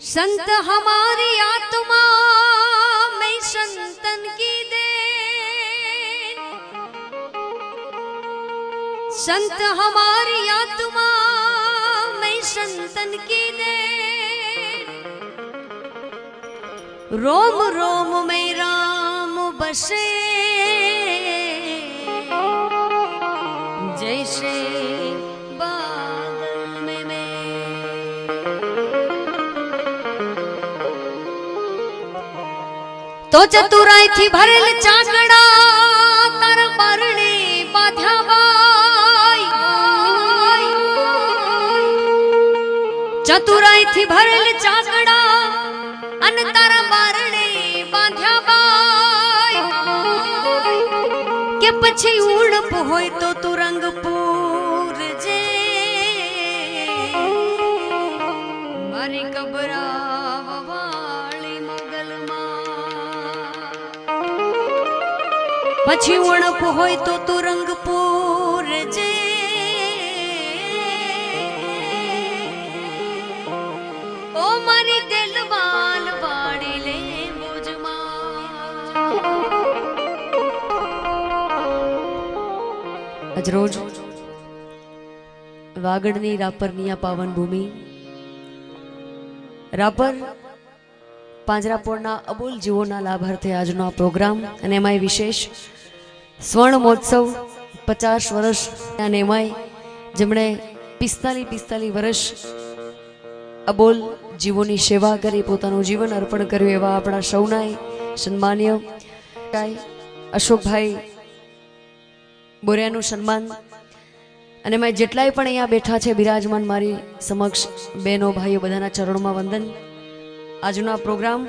संत हमारी आत्मा में संतन की दे, संत हमारी आत्मा में संतन की दे, रोम रोम में राम बसे जैसे बादल में मैं। तो चतुराई थी भरेल चाकड़ा तारा बारणे बाध्या बाई, चतुराई थी भरेल चाकड़ा अन तारा बारणे बाध्या बाई, के पछी उड़प होय तो तू रंगपुर जे मारी कबरावा वाली मोगल मां, पछी उड़प होय तो तू रंगपुर जे ओ मारी दिलवाल वाड़ी ले मुझमा। આજરોજ વાગડની રાપરની આ પાવન ભૂમિ રાપર પાંજરાપોળના અબોલ જીવોના લાભાર્થે આજનો આ પ્રોગ્રામ અને એમાંય વિશેષ સ્વર્ણ મહોત્સવ 50 વર્ષ અને એમાંય જેમણે 45 વર્ષ અબોલ જીવોની સેવા કરી પોતાનું જીવન અર્પણ કર્યું એવા આપણા સૌનાય સન્માનીય અશોકભાઈ બોરિયાનું સન્માન અને મેં જેટલાય પણ અહીંયા બેઠા છે બિરાજમાન મારી સમક્ષ બહેનો ભાઈઓ બધાના ચરણોમાં વંદન। આજનો આ પ્રોગ્રામ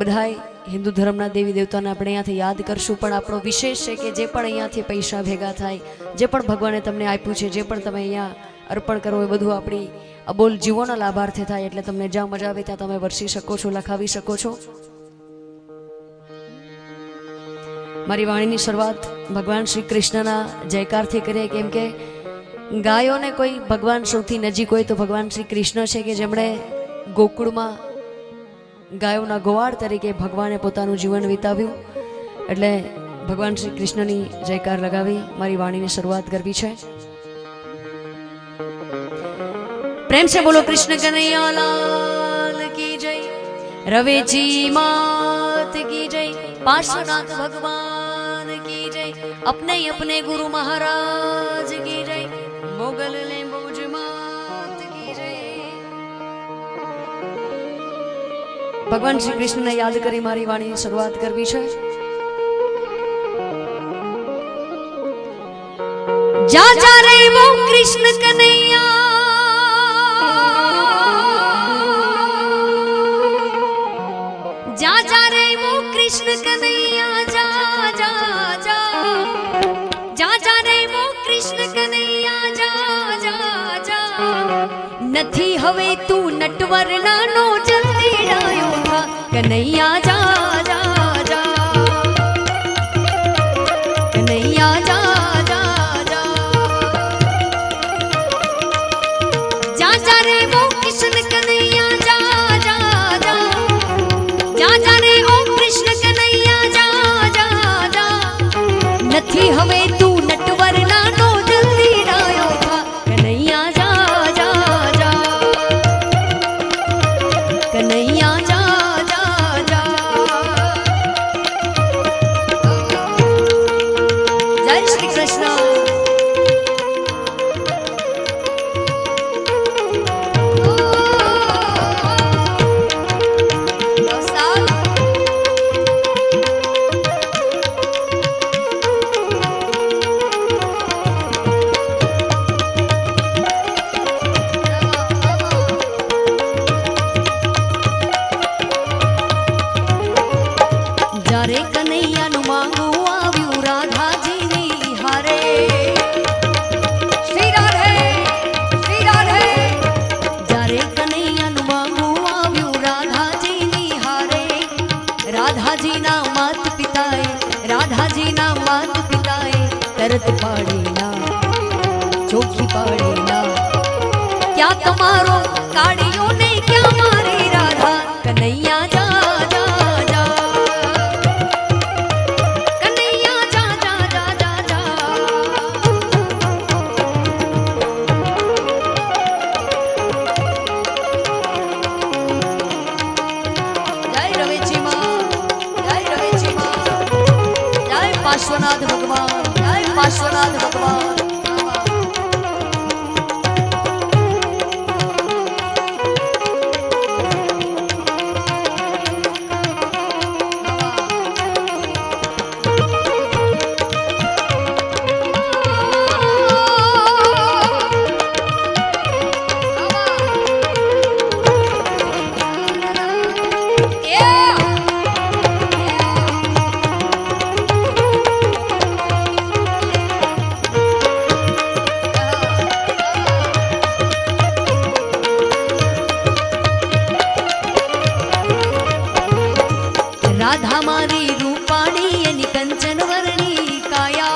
બધાય હિન્દુ ધર્મના દેવી દેવતાને આપણે અહીંયાથી યાદ કરશું, પણ આપણો વિશેષ છે કે જે પણ અહીંયાથી પૈસા ભેગા થાય, જે પણ ભગવાને તમને આપ્યું છે, જે પણ તમે અહીંયા અર્પણ કરો એ બધું આપણી અબોલ જીવોના લાભાર્થે થાય, એટલે તમને જ્યાં મજા આવે ત્યાં તમે વરસી શકો છો, લખાવી શકો છો। મારી વાણીની શરૂઆત ભગવાન શ્રી કૃષ્ણના જયકારથી કરીએ, કેમ કે ગાયોને કોઈ ભગવાન સૌથી નજીક હોય તો ભગવાન શ્રી કૃષ્ણ છે કે જેમણે ગોકુળમાં ગાયોના ગોવાળ તરીકે ભગવાને પોતાનું જીવન વિતાવ્યું, એટલે ભગવાન શ્રી કૃષ્ણની જયકાર લગાવી મારી વાણીની શરૂઆત કરવી છે। प्रेम से बोलो कृष्ण कन्हैया लाल की जय, रवेची मात की जय, पार्श्वनाथ भगवान की जय, अपने अपने गुरु महाराज की जय, मोगल लेंबोज मात की जय। भगवान श्री कृष्ण ने याद करी मारी वाणी शुरुआत करवी छे। जा जा रे वो कृष्ण कन्हैया, जा जा रे वो कृष्ण कन्हैया, जा जा जा, जा जा रे वो कृष्ण कन्हैया, जा जा जा, नथी हवे तू नटवर नानो जल्दी डायो था कन्हैया, जा जा जा, कन्हैया जा जा जा, जा जा रे वो कृष्ण कन्हैया, जा जा जा, जा जा रे ओ कृष्ण कन्हैया, जा जा जा, नथी हवे तू नटवर नानो जल्दी डायो था कन्हैया, जा जा जा, कन्हैया जा जा जा। जय श्री कृष्ण। जारे कन्हैया नु मांगू आव्यू राधाजी नी हारे, श्री राधे श्री राधे। जारे कन्हैया नु मांगू आव्यू राधाजी नी हारे, राधाजी ना मात पिताए, राधाजी ना मात पिताए तरत पाड़ी ना चोखी पाड़ी ना, क्या તમારો કાળિયો ને पार्श्वनाथ भगवान, जय पार्श्वनाथ भगवान। राधा मारी रूपाणी एनी कंचन वर्णी काया।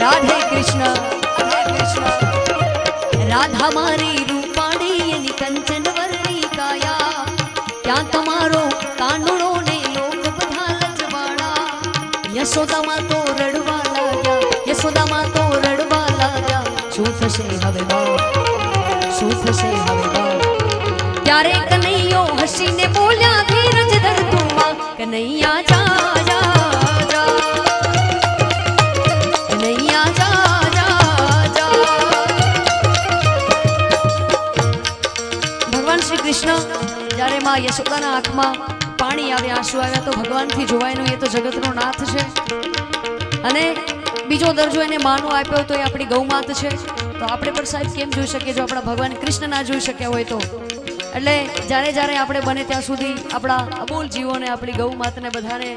राधे कृष्ण राधा मारी रूपाणी एनी कंचन वर्णी काया। क्या तमारो कानूनो ने लोग बधा लजवाड़ा। यशोदा मां तो रड़वा लाग्या, यशोदा मां तो रड़वा लाग्या। શું થશે હવે બાપ, શું થશે હવે બાપ। ત્યારે કનૈયો હસીને બોલ્યા ધીરજ ધર તું માં। કનૈયા જા જા જા, કનૈયા જા જા જા। ભગવાન શ્રી કૃષ્ણ જ્યારે માં યશોદાના આંખમાં પાણી આવ્યા, આંસુ આવ્યા, તો ભગવાનથી જોવાયનું એ તો જગતનો નાથ છે। અને બીજો દરજ્જો એને માનો આપ્યો તો એ આપણી ગૌમાત છે। તો આપણે પણ સાહેબ કેમ જોઈ શકીએ જો આપણા ભગવાન કૃષ્ણ ના જોઈ શક્યા હોય તો। એટલે જ્યારે જ્યારે આપણે બને ત્યાં સુધી આપણા અબોલ જીવોને, આપણી ગૌ માતાને બધાને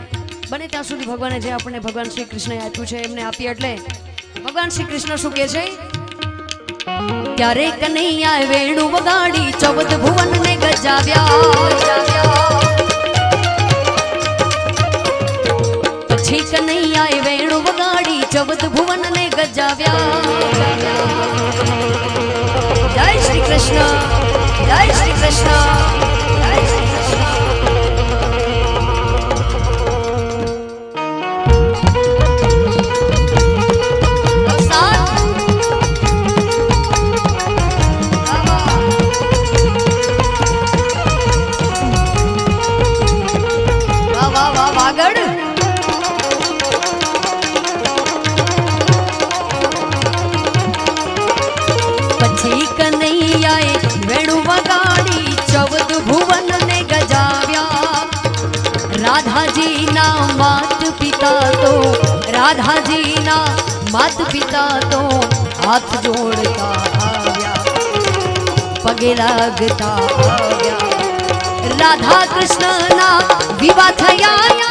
બને ત્યાં સુધી ભગવાને જે આપણને ભગવાન શ્રી કૃષ્ણએ આપ્યું છે એમને આપીએ। એટલે ભગવાન શ્રી કૃષ્ણ શું કહે છે? ત્યારે કનૈયા વેણુ વગાડી 14 ભુવનને ગજાવ્યા। પછી કનૈયાએ વેણુ વગાડી 14 ભુવનને ગજાવ્યા। જય શ્રી કૃષ્ણ, जय श्री कृष्ण, जय श्री कृष्ण। वाह वाह वाह वागड़। પછી કનૈયાએ વેણુ વગાડી 14 ભુવન ને ગજાવ્યા। રાધાજી ના માત પિતા તો, રાધાજી ના માત પિતા તો હાથ જોડતા આવ્યા, પગે લાગતા આવ્યા। રાધા કૃષ્ણ ના વિવાહ થયા,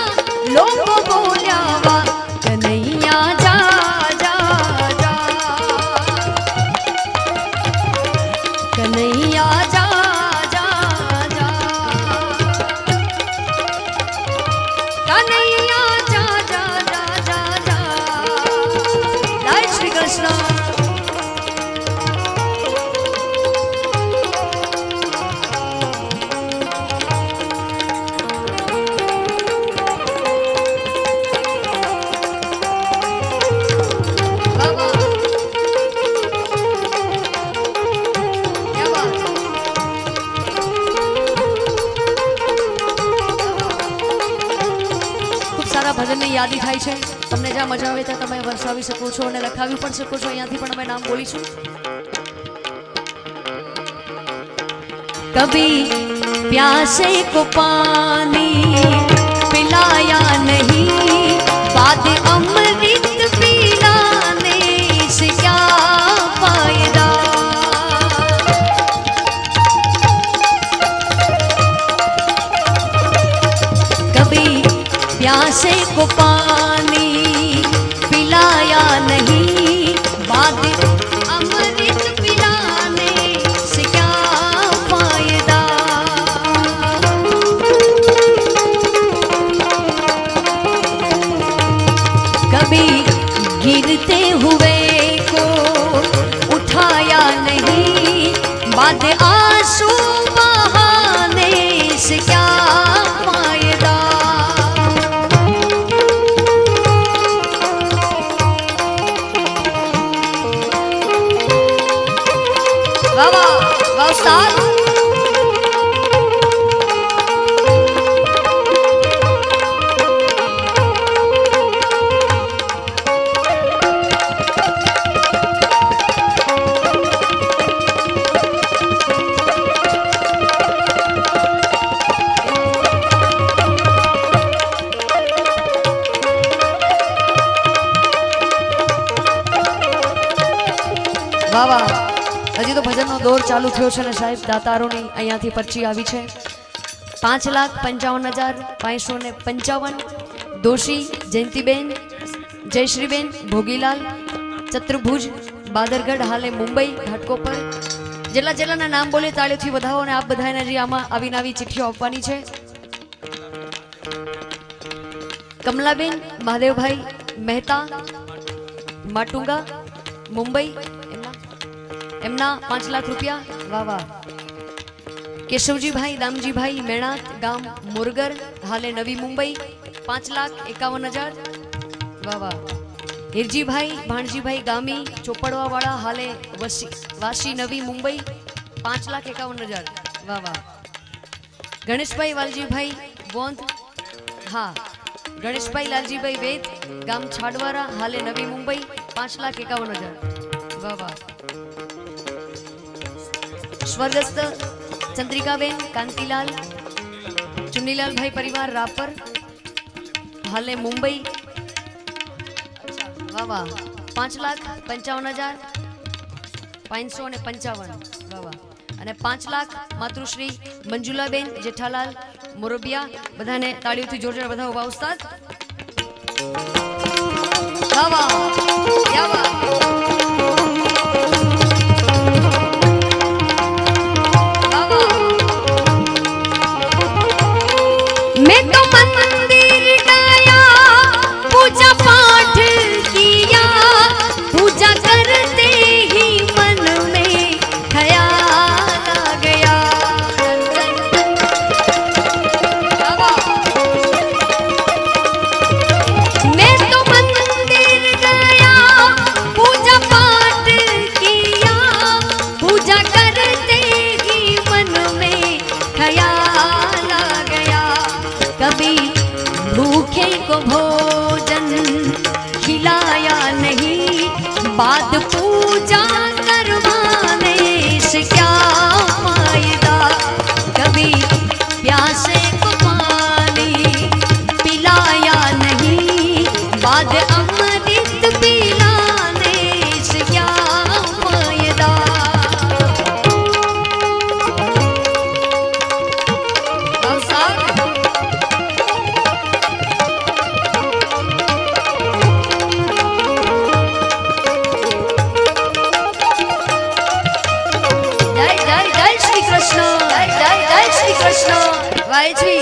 લોકો બોલ્યા વા કનૈયા જા જા જા, कन्हैया जा जा जा, कन्हैया जा जा जा जा जा। जय श्री कृष्ण। ભજનની યાદી થાય છે। તમને જ્યાં મજા આવે ત્યાં તમે વરસાવી શકો છો અને લખાવી પણ શકો છો। અહીંયાથી પણ અમે નામ બોલીશું। कभी प्यासे को पानी पिलाया नहीं, बाद अमृत पिलाने से क्या फायदा। कभी प्यासे को पानी पिलाया नहीं, बाद अमृत पिलाने से क्या फायदा। कभी गिरते हुए को उठाया नहीं, बाद आंसू बहाने से क्या फायदा। वाह वाह उस्ताद। વાહ વાહ હજી તો ભજનનો દોર ચાલુ થયો છે ને સાહેબ દાતારોની અહીંયાથી પરચી આવી છે 5,55,555 દોશી જયંતીબેન જયશ્રીબેન ભોગીલાલ ચતુર્ભુજ બાદરગઢ હાલે મુંબઈ ઘાટકોપર જેટલા જેટલાના નામ બોલે તાળીઓથી વધાવો અને આપ બધાને જે આમાં આવીને આવી ચિઠ્ઠીઓ આપવાની છે કમલાબેન મહાદેવભાઈ મહેતા માટુંગા મુંબઈ એમના 5 લાખ રૂપિયા વાહ વાહ કેશવજીભાઈ દામજીભાઈ મેણાત ગામ મુરગર હાલે નવી મુંબઈ 5,51,000 વાહ વાહ હિરજીભાઈ ભાણજીભાઈ ગામી ચોપડવા વાળા હાલે વાસી નવી મુંબઈ 5,51,000 વાહ વાહ ગણેશભાઈ વાલજીભાઈ ગોંદ હા ગણેશભાઈ લાલજીભાઈ વેદ ગામ છાડવારા હાલે નવી મુંબઈ 5,51,000 વાહ વાહ સ્વર્ગસ્થ ચંદ્રિકાબેન કાંતિલાલ ચુન્નીલાલભાઈ પરિવાર રાપર હાલે મુંબઈ વાહ વાહ 5,55,555 વાહ વાહ અને 5 લાખ માતૃશ્રી મંજુલાબેન જેઠાલાલ મોરબિયા બધાને તાળીઓથી જોરદાર વધાવો વાહ ઉસ્તાદ વાહ વાહ યા વાહ मैं तो मंदिर गया पूजा पाठ किया पूजा करते ही मन में ख्याल आ गया मैं तो मंदिर गया पूजा पाठ किया पूजा करते ही मन में ख्याल आ गया कभी भूखे को भोजन खिलाया नहीं बाद पूजा करवाने से क्या फायदा कभी प्यासे को पानी पिलाया नहीं बाद अमृत पिलाने से क्या फायदा कृष्ण वायजी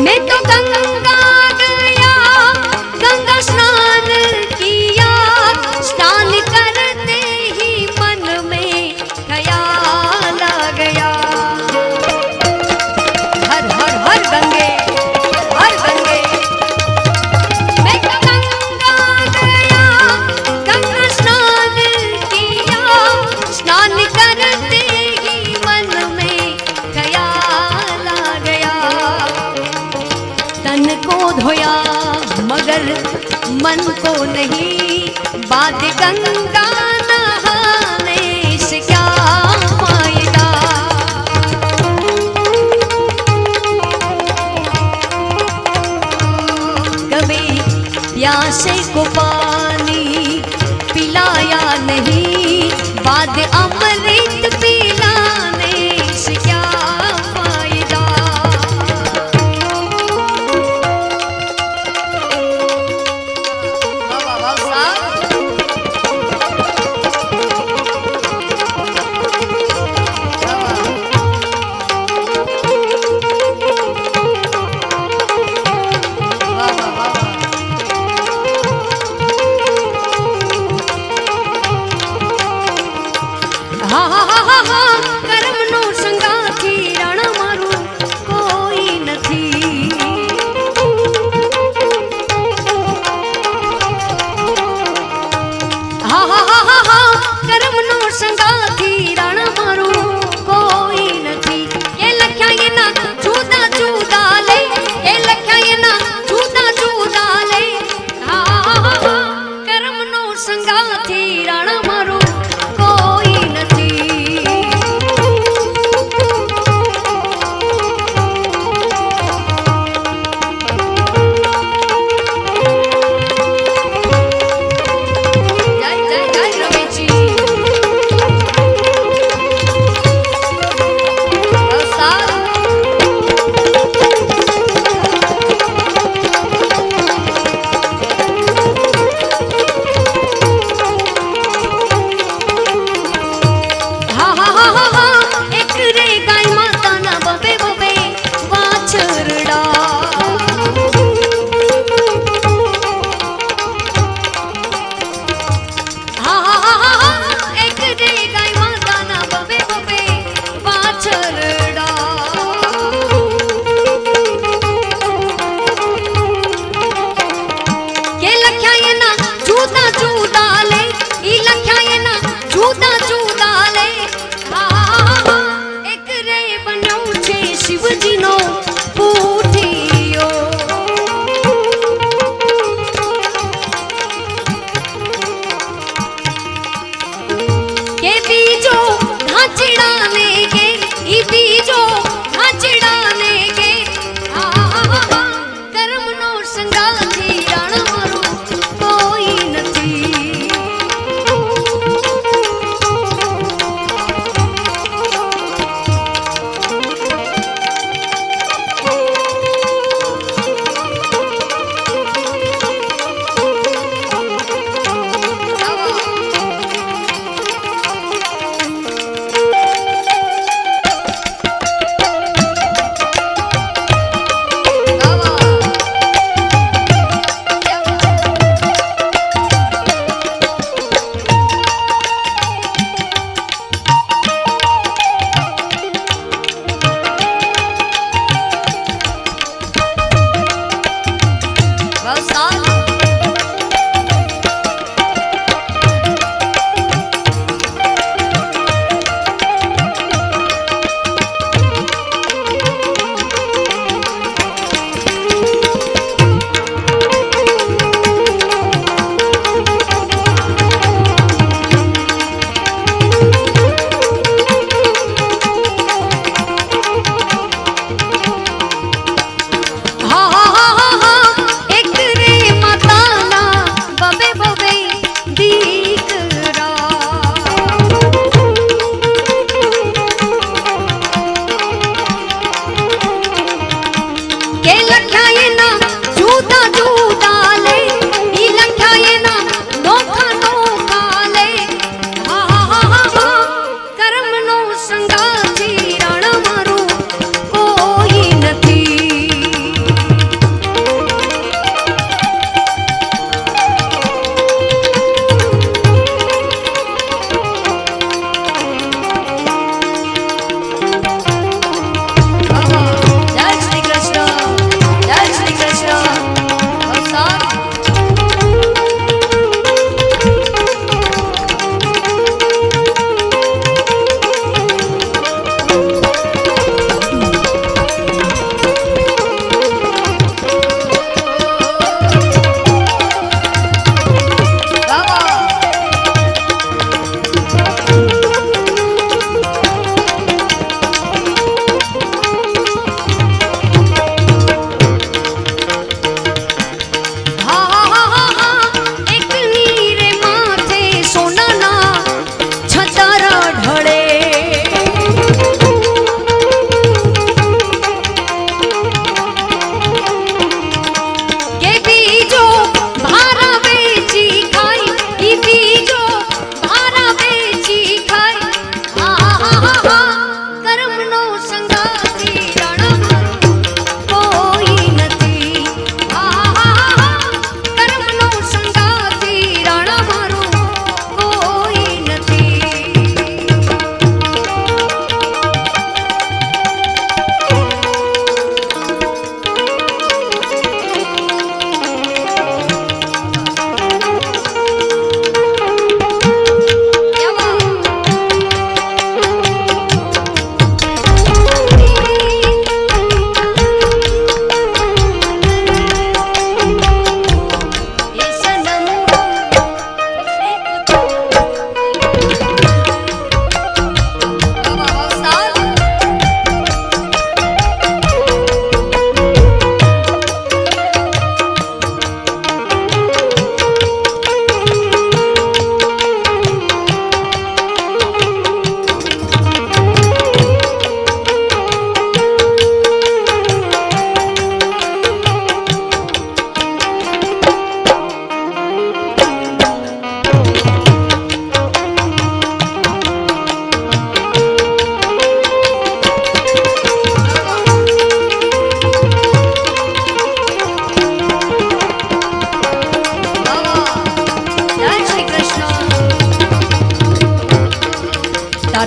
मैं तो गंगा गया गंगा स्नान किया स्नान करते ही मन में ख्याल आ गया हर हर हर गंगे मैं तो गंगा गया गंगा स्नान किया स्नान करते ही मन में ख्याल आ गया तन को धोया मगर मन को नहीं बाद गंगा नहाने से क्या फायदा कभी प्यासे को पानी पिलाया नहीं बाद अमृत पिलाने से क्या फायदा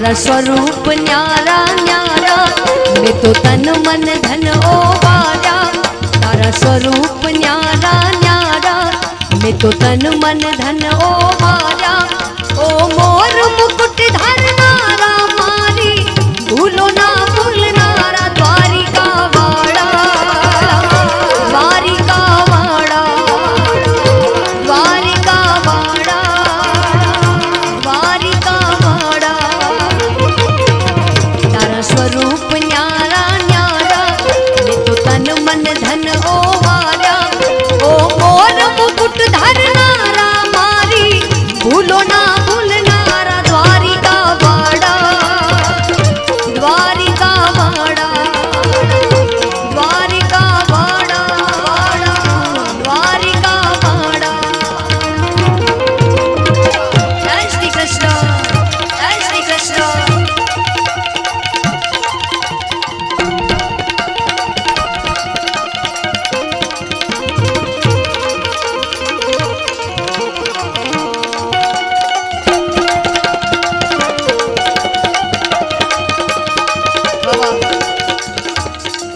तारा स्वरूप न्यारा न्यारा मैं तो तन मन धन ओ वारा। तारा स्वरूप न्यारा न्यारा मैं तो तन मन धन ओ वारा। ओ मोर मुकुट धरनारा मारी भूलो ना भूलनारा। द्वारिका वाड़ा द्वारिका वाड़ा द्वारिका वाड़ा द्वारिका वाड़ा। तारा स्वरूप न्यारा न्यारा मैं तो तन मन धन ओ वारा। ओ मोर मुकुट धरनारा मारी भूलो ना भूलनारा। द्वारिका वाड़ा द्वारिका वाड़ा द्वारिका वाड़ा वाड़ा द्वारिका वाड़ा। जय श्री कृष्ण जय श्री कृष्ण।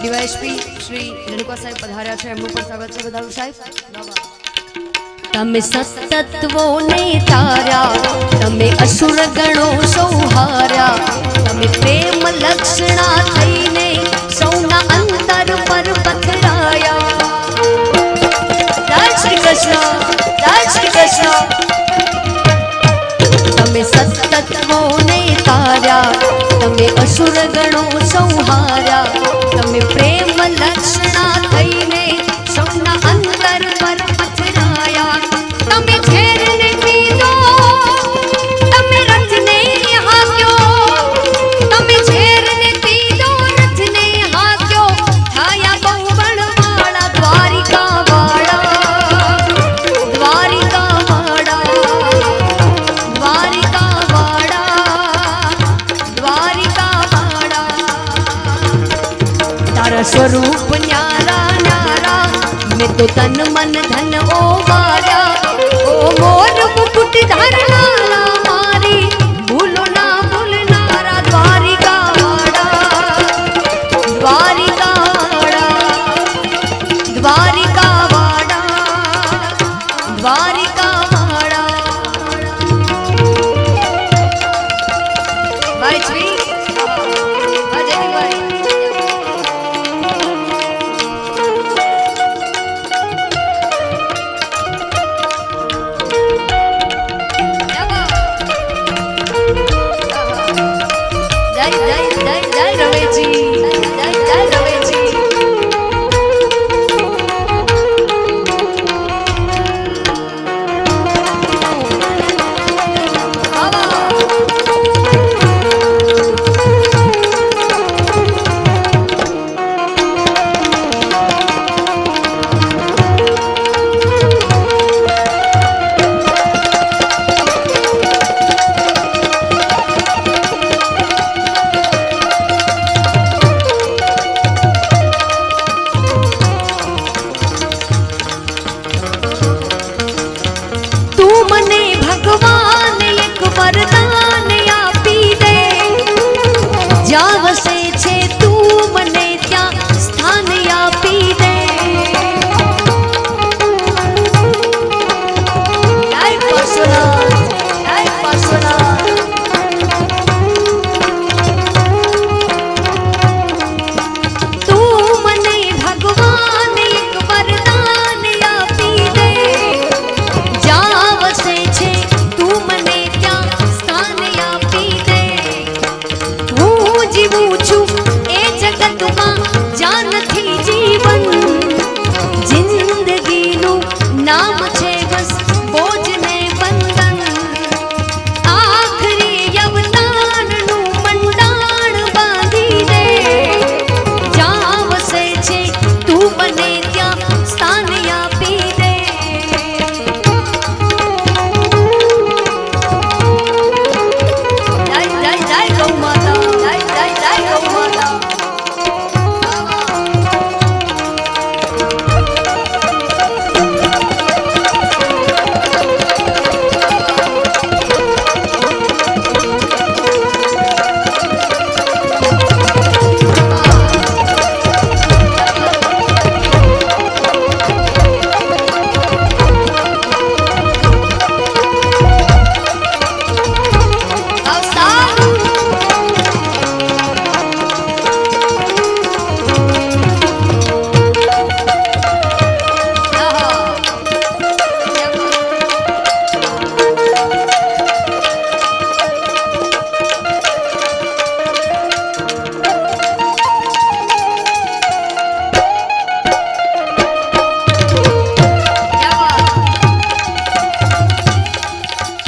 ડીવાયએસપી શ્રી રેણુકા સાહેબ પધાર્યા છે, એમનું પણ સ્વાગત છે. બધાનું સાહેબ તમે સતત્વો ને તાર્યા, તમે અસુર ગણો સૌહાર્યા, તમે પ્રેમ લક્ષણા થઈને સૌના અંતર પર પથરાયા. જય શ્રી કૃષ્ણ જય શ્રી કૃષ્ણ. તમે સતત્વો ને તાર્યા, તમે અસુર ગણો સૌહાર્યા, તમે પ્રેમ લક્ષણા થઈને સૌના અંતર પર પથરાયા. તમે ઝેરને પીધો, તમે રથને હાક્યો, તમે ઝેરને પીધો, રથને હાક્યો, થાયા બહુ બળવાળા. દ્વારિકા વાળા દ્વારિકા વાળા દ્વારિકા વાળા દ્વારિકા વાળા. तारा स्वरूप न्यारा न्यारा मैं तो तन मन धन ओ वारा. ओ मोर मुकुट धरनारा मारी भूलो ना भूलनारा. द्वारिका वाड़ा द्वारिका वाड़ा द्वारिका वाड़ा द्वारिका वाड़ा. भाई श्री अजय भाई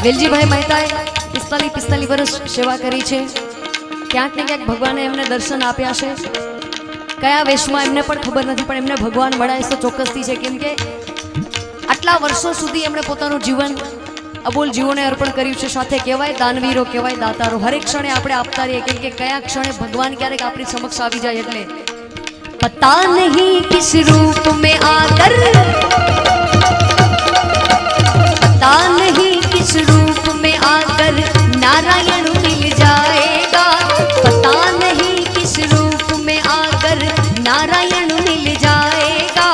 વેલજીભાઈ મહેતાએ 45 વર્ષ સેવા કરી છે। ક્યાંક ને ક્યાંક ભગવાને એમને દર્શન આપ્યા છે। કયા વેશમાં એમને પણ ખબર નથી, પણ એમને ભગવાન મળાય તો ચોક્કસથી છે, કેમ કે આટલા વર્ષો સુધી એમણે પોતાનું જીવન અબોલ જીવોને અર્પણ કર્યું છે। સાથે કહેવાય દાનવીરો, કહેવાય દાતારો। હરેક ક્ષણે આપણે આપતા રહીએ, કેમ કે કયા ક્ષણે ભગવાન ક્યારેક આપણી સમક્ષ આવી જાય। એટલે પતા નહીં કિસ રૂપ में आकर, पता नहीं किस रूप में आकर नारायण मिल जाएगा। पता नहीं किस रूप में आकर नारायण मिल जाएगा।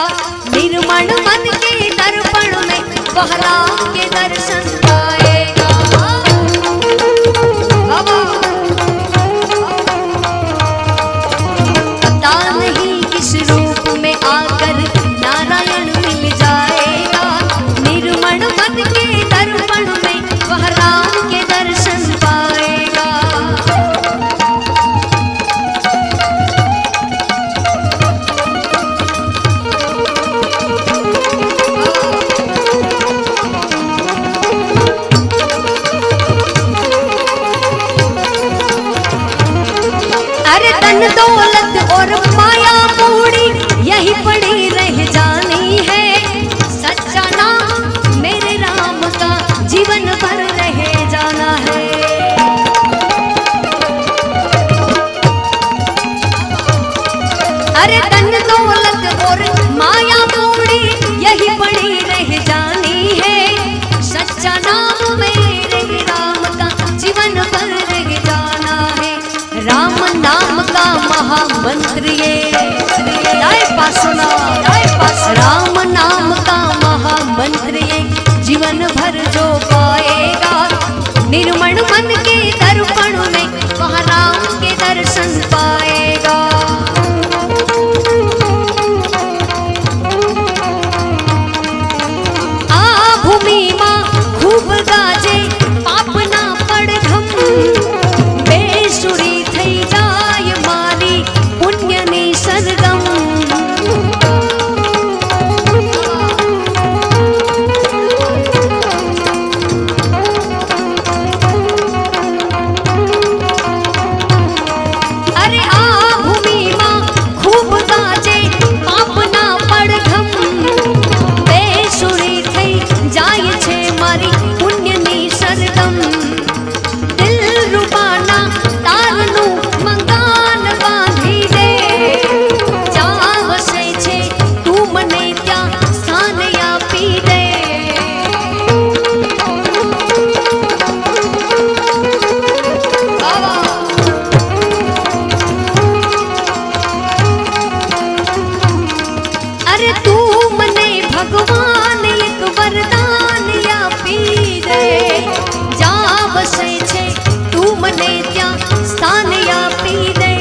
निर्मल मन के दर्पण में वह राम के दर्शन पाएगा। पता नहीं किस रूप में आकर नारायण मिल जाएगा। निर्मल मन के दर्पण में वह राम के दर्शन पाएगा। अरे धन दौलत और माया मूड़ी यही पड़ी रह जानी है। सच्चा नाम मेरे राम का जीवन भर रह जाना है। अरे धन दौलत और माया मूड़ी यही पड़ी रह जानी है। सच्चा नाम मेरे राम का जीवन भर रह जाना है। राम नाम का महामंत्र ये राम नाम का महामंत्र ये जीवन भर जो पाएगा। निर्मल मन के दर्पण में वह राम के दर्शन पाएगा। आ भूमि मां खूब गाजे पाप ना पड़घम। बेसुरी થઈ જાય મારી પુણ્યની સરગમ। અરે આ ભૂમિમાં ખૂબ ગાજે પાપના પડઘમ। બેસુરી થઈ જાય છે મારી પુણ્યની સરગમ। દિલ રૂબાના તારનું મંગાન બાંધી દે। જ્યાં વસે છે તું મને ત્યાં સ્થાન આપી દે। અરે તું મને ભગવાન એક વરદાન આપી દે। જ્યાં વસે છે તું મને ત્યાં સ્થાન આપી દે।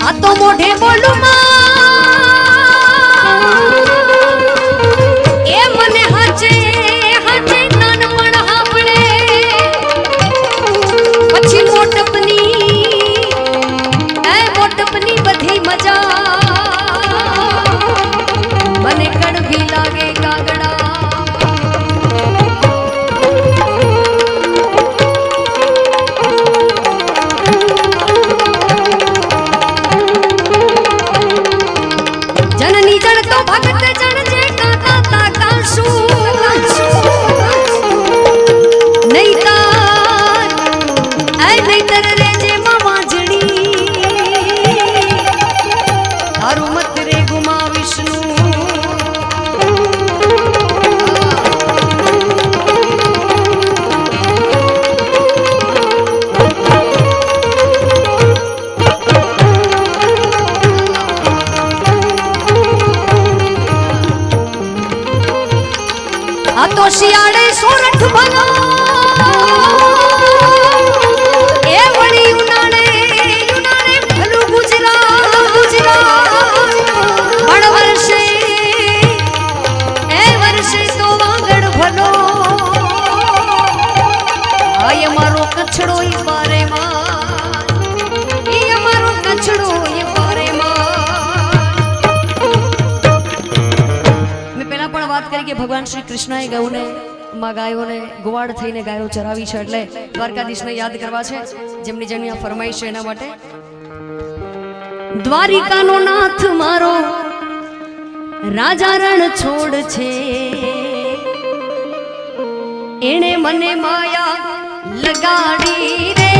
આ તો મોઢે બોલું એ મને હાચે હાચે નાનપણ હાંભળે। પછી મોટપની બધી મજા મને કડવી લાગે કાગડા। जननी जन तो भगत जन जे का दाता का सू नहीं तार ऐ नहीं तर रे जे मामा जड़ी। तारू मत रे गुमा विष्णु। આ તો શિયાળે સોરઠ ભલો કરી કે ભગવાન શ્રી કૃષ્ણએ ગૌને માં ગાયોને ગોવાડ થઈને ગાયો ચરાવી છે એટલે દ્વારકાધીશને યાદ કરવા છે જેમની જેમની આ ફરમાઈશ છે એના માટે દ્વારિકાનો નાથ મારો રાજા રણ છોડ છે એણે મને માયા લગાડી રે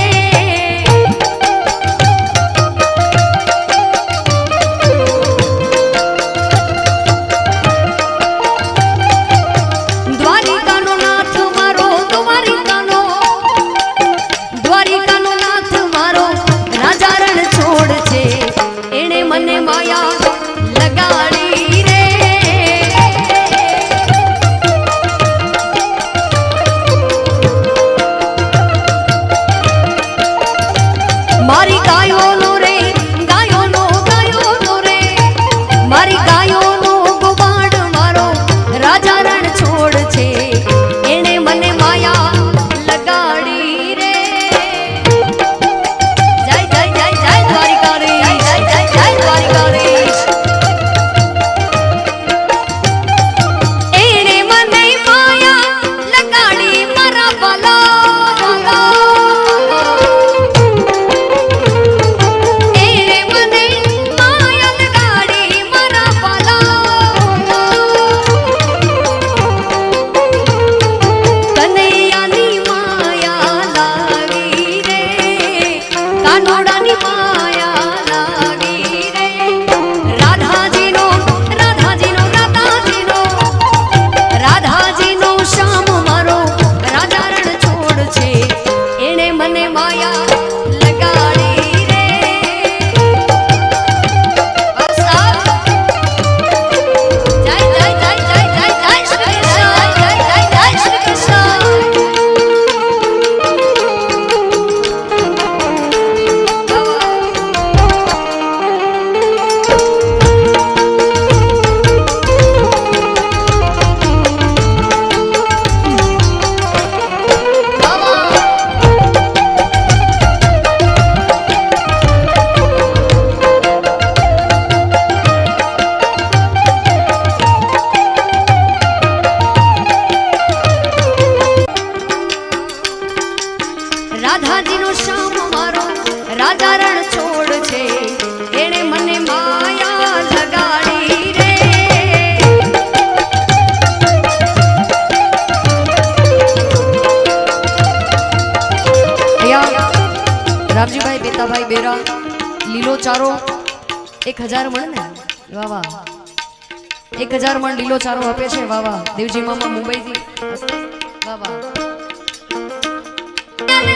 રામજીભાઈ બેતાભાઈ બેરા લીલો ચારો 1000 મણ ને વાહ વાહ 1000 મણ લીલો ચારો આપે છે વાહ વાહ દેવજી મામા મુંબઈ થી વાહ વાહ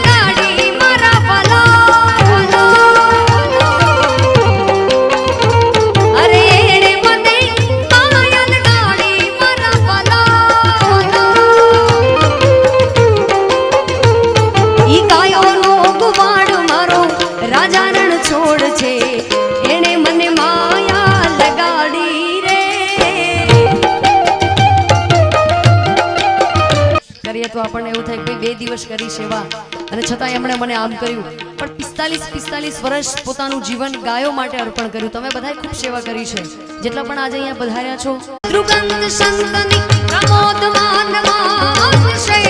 ગાડી મારા વાલા તો આપણને એવું થાય કે 2 દિવસ કરી સેવા અને છતાંય એમણે મને આમ કર્યું પણ 45 વર્ષ પોતાનું જીવન ગાયો માટે અર્પણ કર્યું તમે બધાએ ખૂબ સેવા કરી છે જેટલા પણ આજે અહીંયા પધાર્યા છો દૃગંધ સંતની પ્રમોદમાન માનશે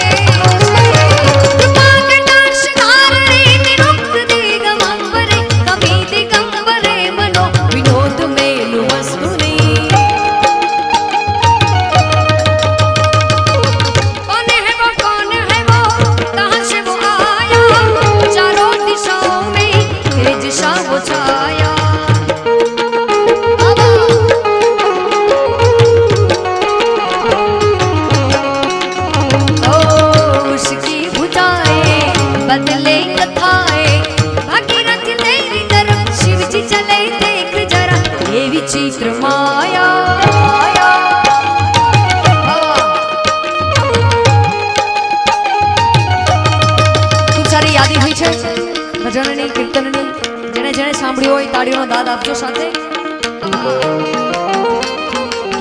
चित्र माया खूब सारी यादी हुई है भजननी कीर्तननी जेने जेने सांभळ्यो होय ताळीओनो दाद आपजो साथे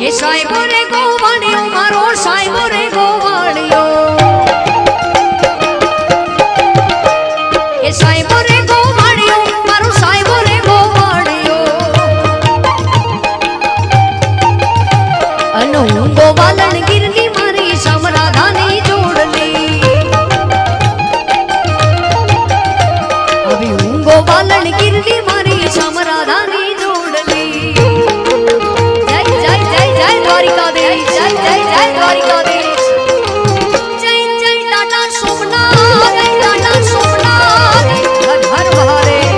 ये साहेबो रे गोवाणियो मारो साहेबो रे गोवाणियो ये साहेबो रे गोवाणियो मारो साहेबो रे गोवाणियो अनु વાલણ ગીરની મારી સમરાધાની જોડલી આવી ઊંઘો વાલણ ગીરની મારી સમરાધાની જોડલી જય જય જય જય દ્વારિકા દેવી જય જય જય દ્વારિકા દેવી જય જય ટાટા સોમનાથ ટાટા સોમનાથ હર હર મહાદેવ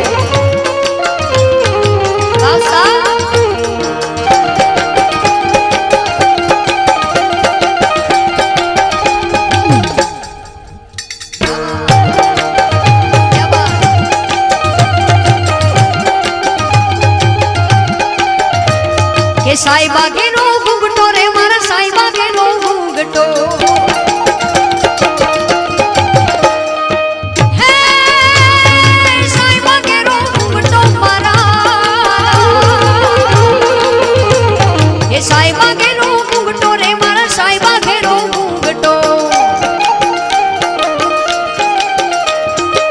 આસા કે સાઈબા કેનો ઘૂંઘટો રે મારા સાઈબા કેનો ઘૂંઘટો હે સાઈબા કેનો ઘૂંઘટો મારા કે સાઈબા કેનો ઘૂંઘટો રે મારા સાઈબા કેનો ઘૂંઘટો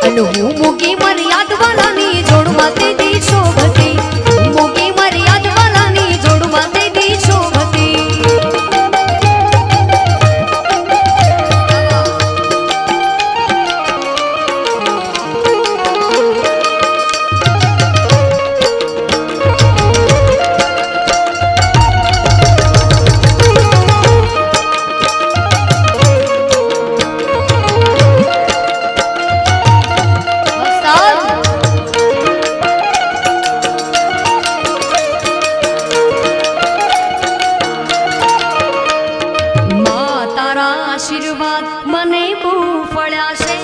અને હું મૂકી મર્યાદ વાલાની જોડમાં તે દી શોભતી મૂકી મર્યાદ વાલાની જોડમાં તે દી શોભતી આશીર્વાદ મને બહુ ફળ્યા છે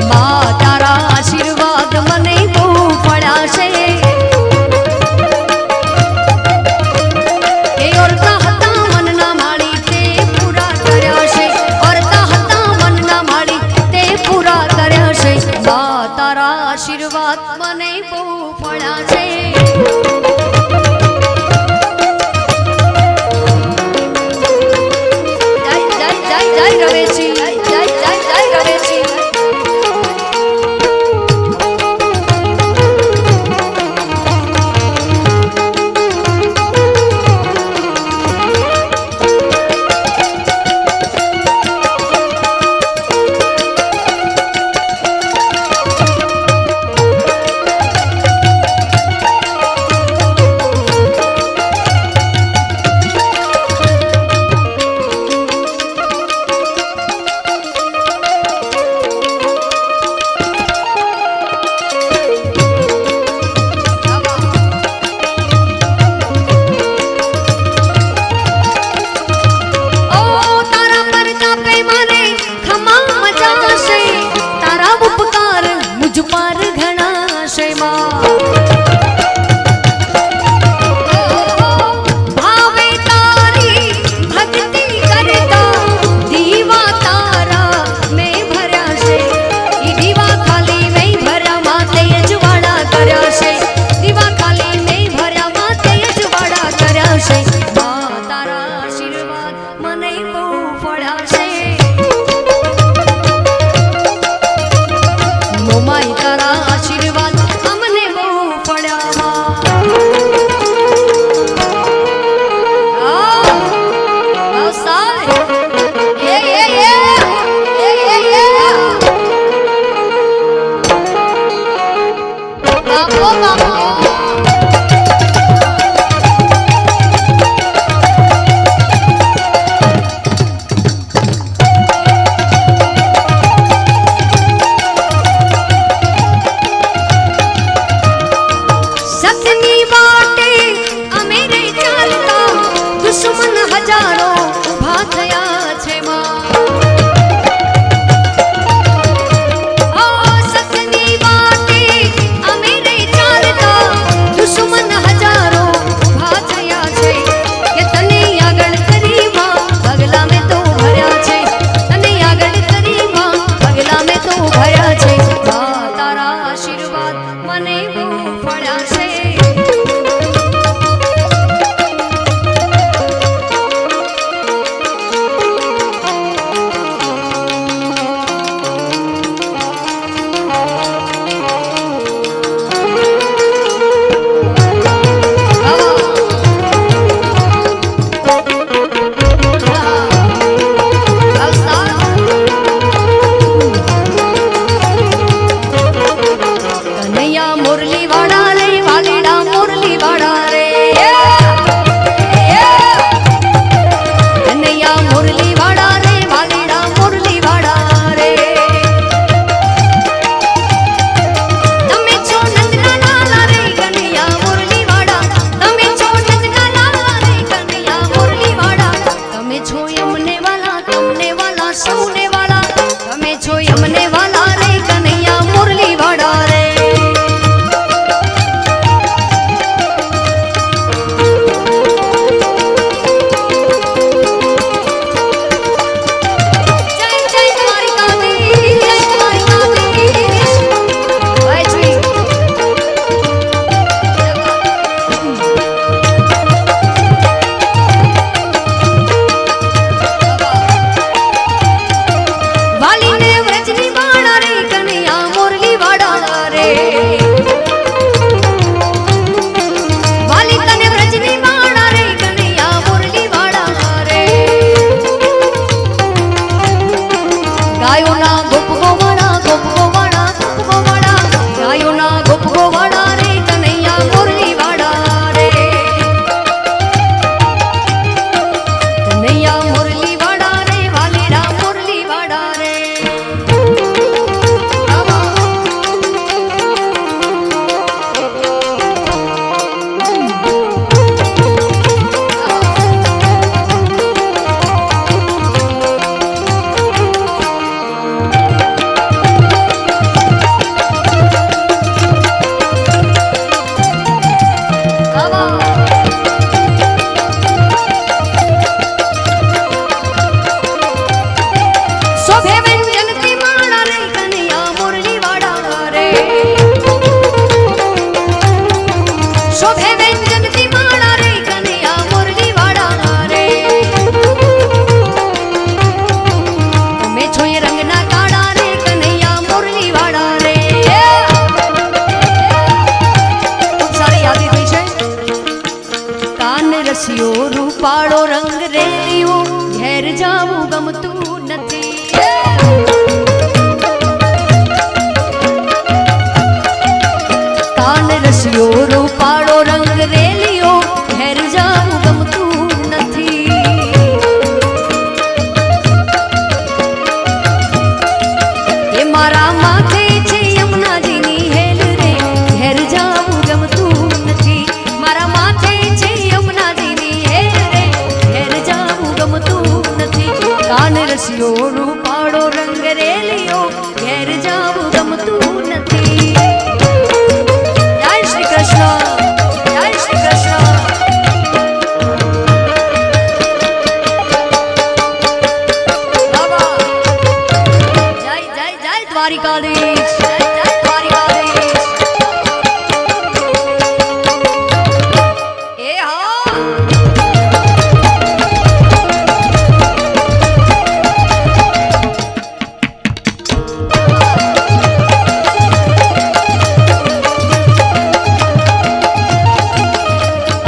મા તારા આશીર્વાદ મને બહુ ફળ્યા છે એ ઓરતા હતા મનના માળી તે પૂરા કર્યા છે ઓરતા હતા મનના માળી તે પૂરા કર્યા છે મા તારા આશીર્વાદ મને બહુ ફળ્યા છે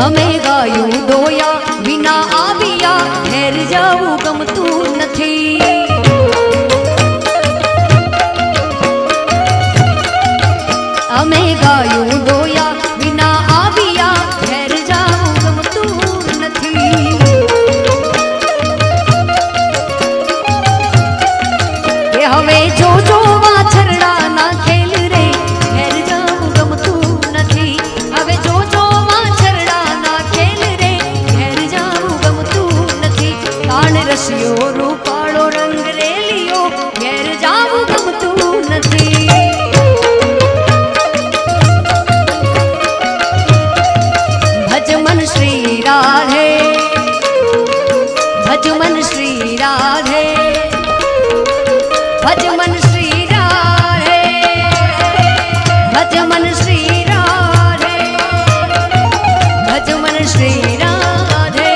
અમે ગાયું દોયા વિના આવ્યા ઘેર જવું ગમતું નથી. અમે ગાયું દોયા વિના આવ્યા ઘેર જવું ગમતું નથી. એ હવે જોજો વાછરડા ના ખેલ રે ઘેર જવું ગમતું નથી. હવે જોજો વાછરડા ના ખેલ રે ઘેર જવું ગમતું નથી. કાન રસિયો રૂપાળો રંગ રેલિયો ઘેર જવું ગમતું નથી. ભજ મન શ્રી રાધે, ભજ મન શ્રી રાધે, ભજ મન શ્રી રાધે, ભજ મન શ્રી રાધે, ભજ મન શ્રી રાધે.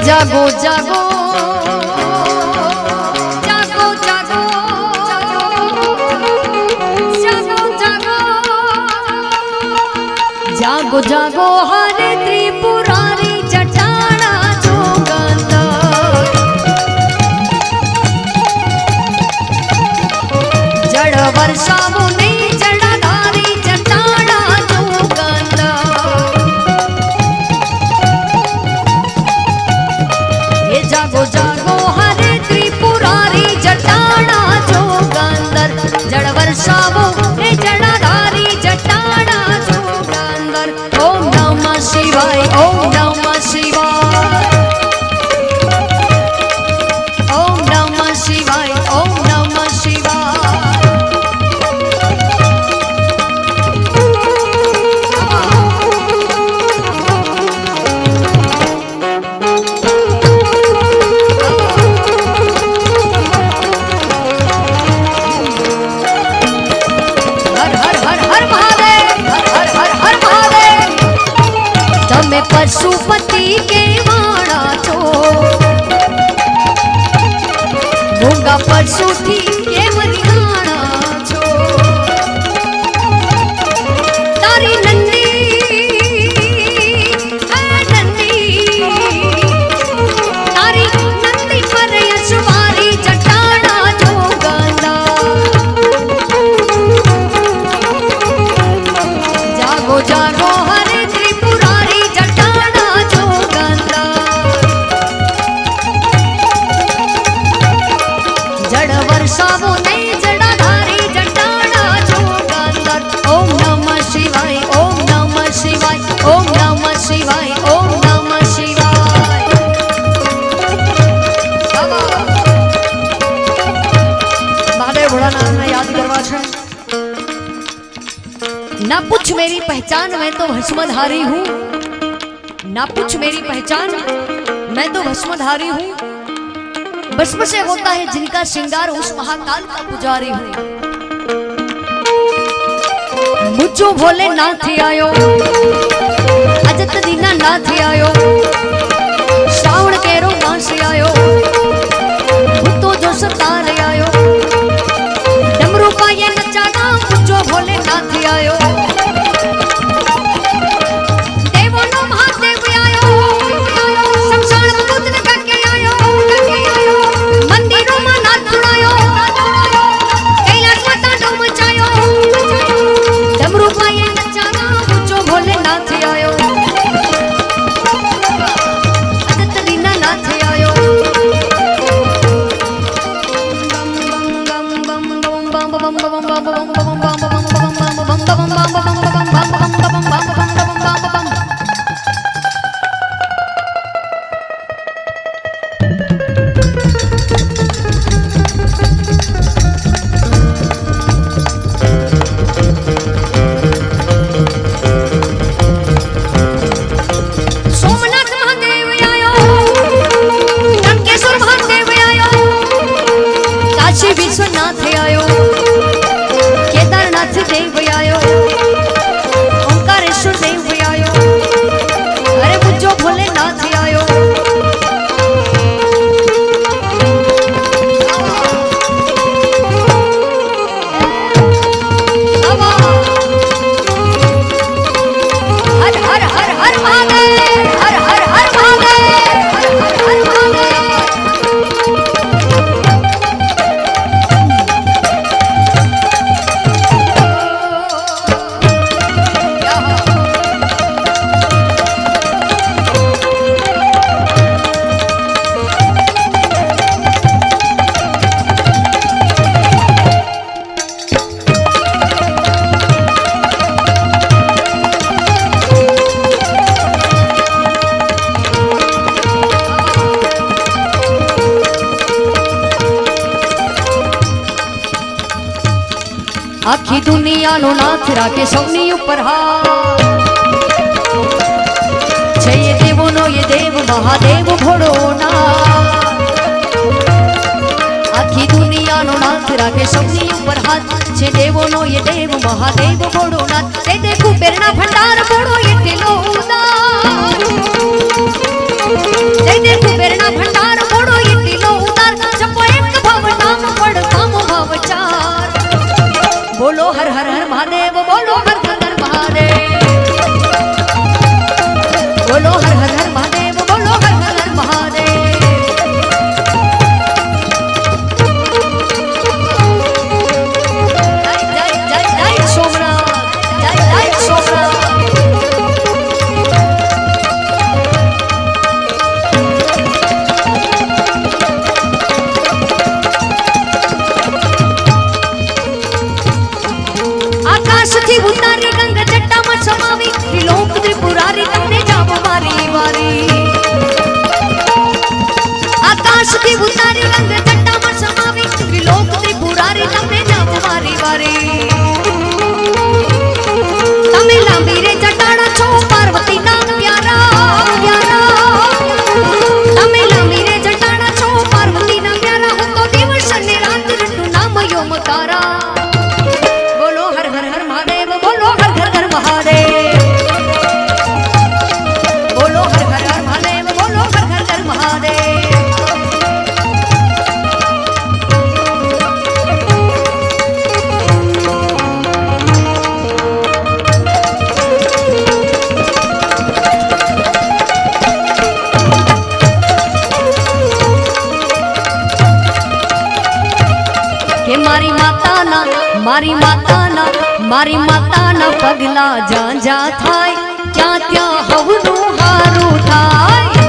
जागो जागो जागो जागो जागो जागो जागो जागो हरे त्रिपुरारी जटाना जोगंदर. जड़ वर्षावो ने जड़ाधारी जटाना जोगंदर. जागो जागो हरे त्रिपुरारी जटाना जोगंदर. जड़ वर्षावो ने जड़ाधारी जटाना जोगंदर. ओम नमः शिवाय, ओम नमः शिवाय, ओम नमः शिवाय, ओम नमः शिवाय. पशुपति के वाणा छो मूंगा पशु थी के मरियाणा छो. तारी नंदी नंदी तारी नंदी पर यशवारी जटाना जोगंदर. जागो जागो हरे त्रिपुरारी जटाना जोगंदर. जड़ वर्षावो ने जड़ाधारी जटाना जोगंदर. ओम नमः शिवाय, ओम नमः शिवाय, ओम नमः शिवाय, ओम नमः शिवाय. महादेव भोलानाथ ने याद करवा छे. ना पूछ मेरी पहचान मैं तो भस्मधारी हूँ. ना पूछ मेरी पहचान मैं तो भस्मधारी हूँ. भस्म से होता है जिनका श्रृंगार उस महाकाल का पुजारी हूँ. मुझो भोले नाथ आयो अजत दीना नाथ आयो. श्रावण केरो मास आयो भूतो जो सतार आयो. डमरू पाए नचाना मुझो भोले नाथ आयो. महादेव हर हर हर महादेव हर हर हर आखी दुनिया नो नाथ राखे सौनी ऊपर हाथ छे ये देवो नो ये देव महादेव भोड़ो ना आखी दुनिया नो नाथ राखे सौनी ऊपर हाथ छे देवो नो ये देव महादेव भोड़ो ना ते देखू पेरना भंडार भोड़ो ये टिलो उदार ते देखू पेरना भंडार भोड़ो ये टिलो उदार जपो एक भव नाम पड़ काम भव चार बोलो हर हर हर महादेव बोलो हर हर हर महादेव बोलो हर हर हर महादेव बोलो हर हर हर महादेव जय जय जय जय सोमनाथ जय जय सोमनाथ आकाशથી ઉતારી ગંગ જટામાં સમાવી ત્રિલોક ત્રિપુરારી તમને જાવ વારી વારી આકાશથી ઉતારી ગંગ જટામાં સમાવી ત્રિલોક ત્રિપુરારી તમને જાવ વારી વારી તમે લાંબી રે જટાડા છો પાર્વતી ના પ્યારા પ્યારા તમે લાંબી રે જટાડા છો પાર્વતી ના પ્યારા હું તો દિવસ ને રાત રટુ નામ યોમકારા મારી માતાના પગલા જ્યાં જ્યાં થાય ત્યાં ત્યાં હવનું હારું થાય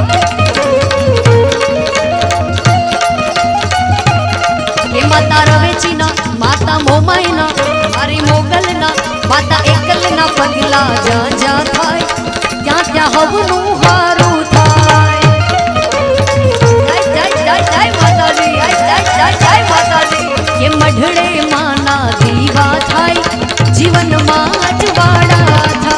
એ માતા રવેચીના માતા મોમાઈના મારી મોગલના માતા એકલના પગલા જ્યાં જ્યાં થાય ત્યાં ત્યાં હવનું હારું થાય જય જય જય જય માતાજી જય જય જય જય માતાજી એ મઢડે માના દીવા થાય जीवन माजवाड़ा था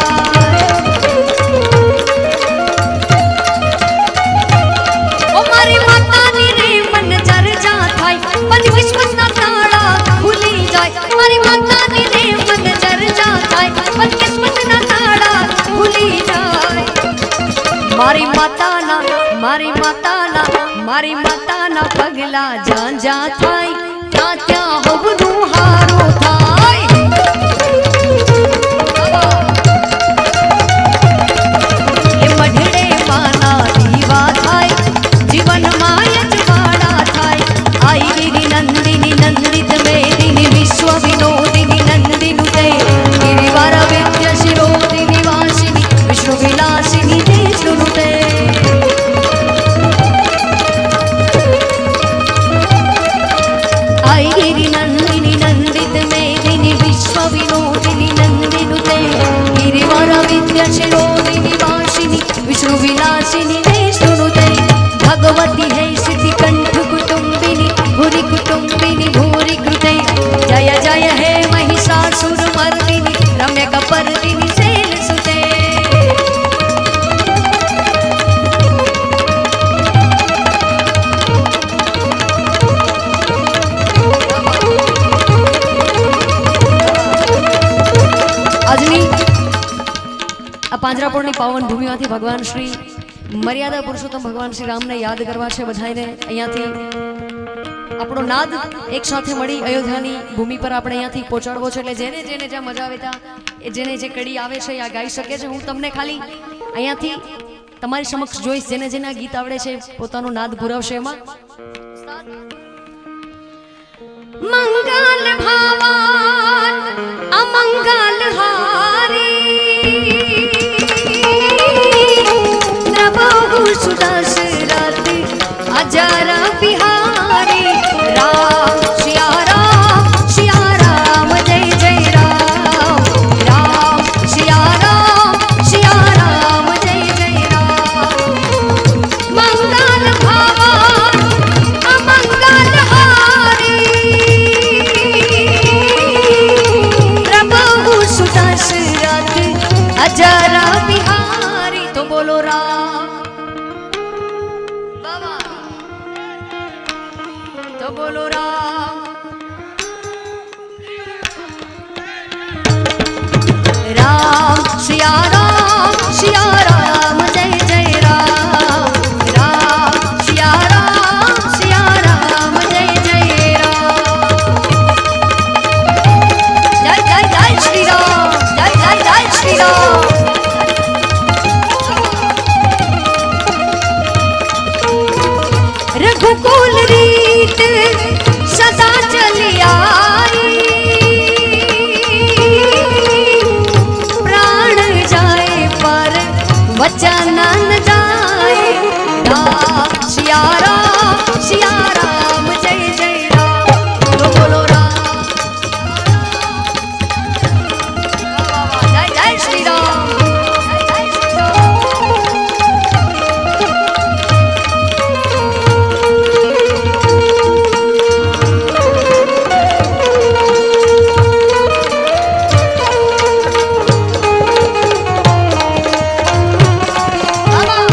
ओ मारी माता नी रे मन जर जा थाय मन किस्मत ना ताड़ा खुली जाय मारी माता नी रे मन जर जा थाय मन किस्मत ना ताड़ा खुली जाय मारी माता ना पगला जा जा थाय त्या त्या होवनु हारो थाय जीवन मायज वाड़ा थाय आई गिरी नंदिनी नंदित मेदिनी विश्व विनोदिनी नंदिनुते गिरिवार विद्या शिरोदिनी वासिनी विष्णु विलासिनी देशनुते आई गिरी नंदिनी नंदित मेदिनी विश्व विनोदिनी नंदिनुते गिरिवार विद्या शिरोदिनी वासिनी विष्णु विलासिनी देशनुते भगवती है सिद्धि कंठ कुटुंबिनी भूरि कुटुंबिनी भूरि कृते जय जय हे महिषासुर मर्दिनी रम्य कपर्दिनी शैल सुते આજની આ પાંજરાપોળની પાવન ભૂમિમાંથી ભગવાન શ્રી મર્યાદા પુરુષોત્તમ ભગવાન શ્રી રામને યાદ કરવા છે બધાને અહીંયાથી આપણો નાદ એક સાથે મળી અયોધ્યાની ભૂમિ પર આપણે અહીંયાથી પહોંચાડવો છે એટલે જેને જેને જ્યાં મજા આવે ત્યાં જેને જે કડી આવે છે આ ગાઈ શકે છે હું તમને ખાલી અહીંયાથી તમારી સમક્ષ જોઈશ જેને જેને આ ગીત આવડે છે પોતાનો નાદ પુરાવશે એમાં મંગલ ભાવાન અમંગલ હારી પ્રભુ સુદશરથ અજર બિહારી રામ સિયા રામ જય જય રામ રામ સિયા રામ જય જય રામ મંગલ ભાવાન અમંગલ હારી પ્રભુ સુદશરથ અજર બિહારી તો બોલો રામ બાબા તો બોલો રામ રામ સિયા રામ જય જય રામ રામ સિયા રામ જય જય રામ જય જય જય શ્રી રામ જય જય જય શ્રી રામ रघुकुल रीत सदा चली आई प्राण जाए पर वचन न जाए राम सिया राम जय जय राम बोलो बोलो राम जय जय श्री राम जय जय श्री राम Baba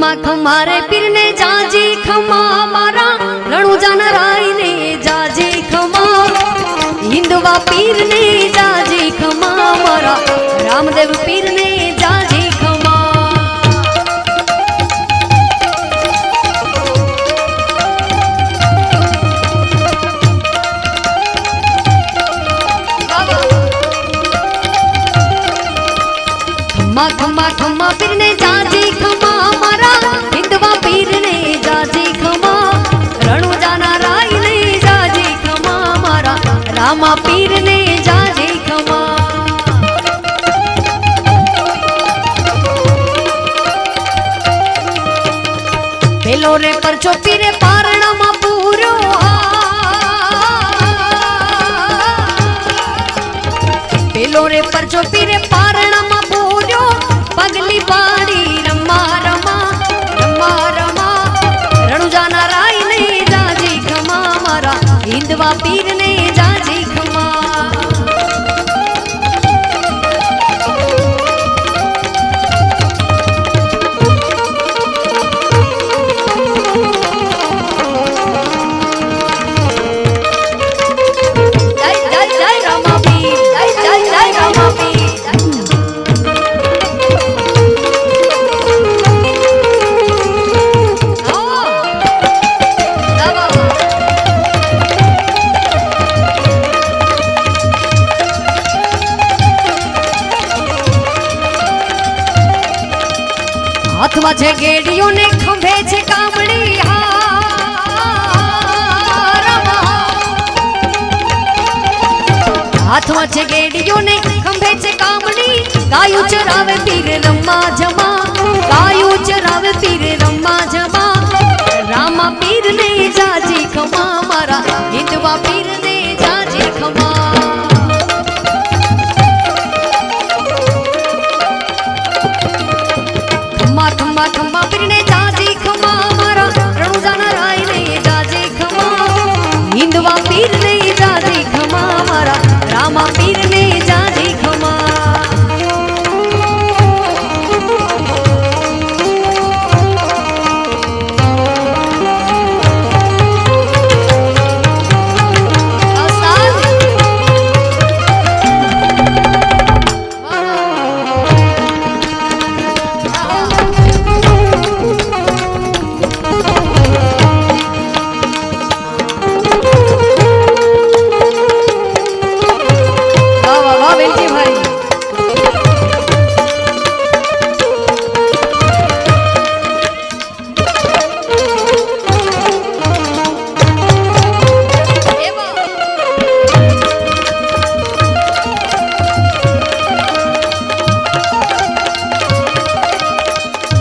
खम्मा खम्मा रे पीर ने जाजी खम्मा मारा रणुजा नाराय ने जाजी खम्मा हिंदवा पीर ने जाजी खम्मा मारा रामदेव पीर ने जाजी खम्मा खम्मा खम्मा खम्मा पीर ने जाजी खम्मा मारा हिंदवा पीर ने जाजी खम्मा रणुजा नाराय ने जाजी खम्मा मारा रामा पीर ने जाजी खम्मा पेलो रे परचो पीरे पारणा मा पूरो पेलो रे परचो पीरे पारणा मा पूरो पगली पाड़ी रमा रमा रमा रमा रणुजा नाराय ने जाजी खमा मारा हिंदवा पीर ने जाजी खमा जय जय जय रामा पीर जय जय जय रामा पीर हाथમાં છે ગેડીઓ ને ખંભે છે કામડી હાથમાં છે ગેડીઓ ને ખંભે છે કામડી ગાયું ચરાવે પીર રમ્મા જમા ગાયું ચરાવે પીર રમ્મા જમા રામા પીર ને જાજી ખમા મારા હિંદવા પીર ને જાજી ખમા खम्मा खम्मा खम्मा पीर ने जाजी खम्मा मारा रणुजा नाराय ने जाजी खम्मा हिंदवा पीर ने जाजी खम्मा मारा रामा पीर ने जाजी खम्मा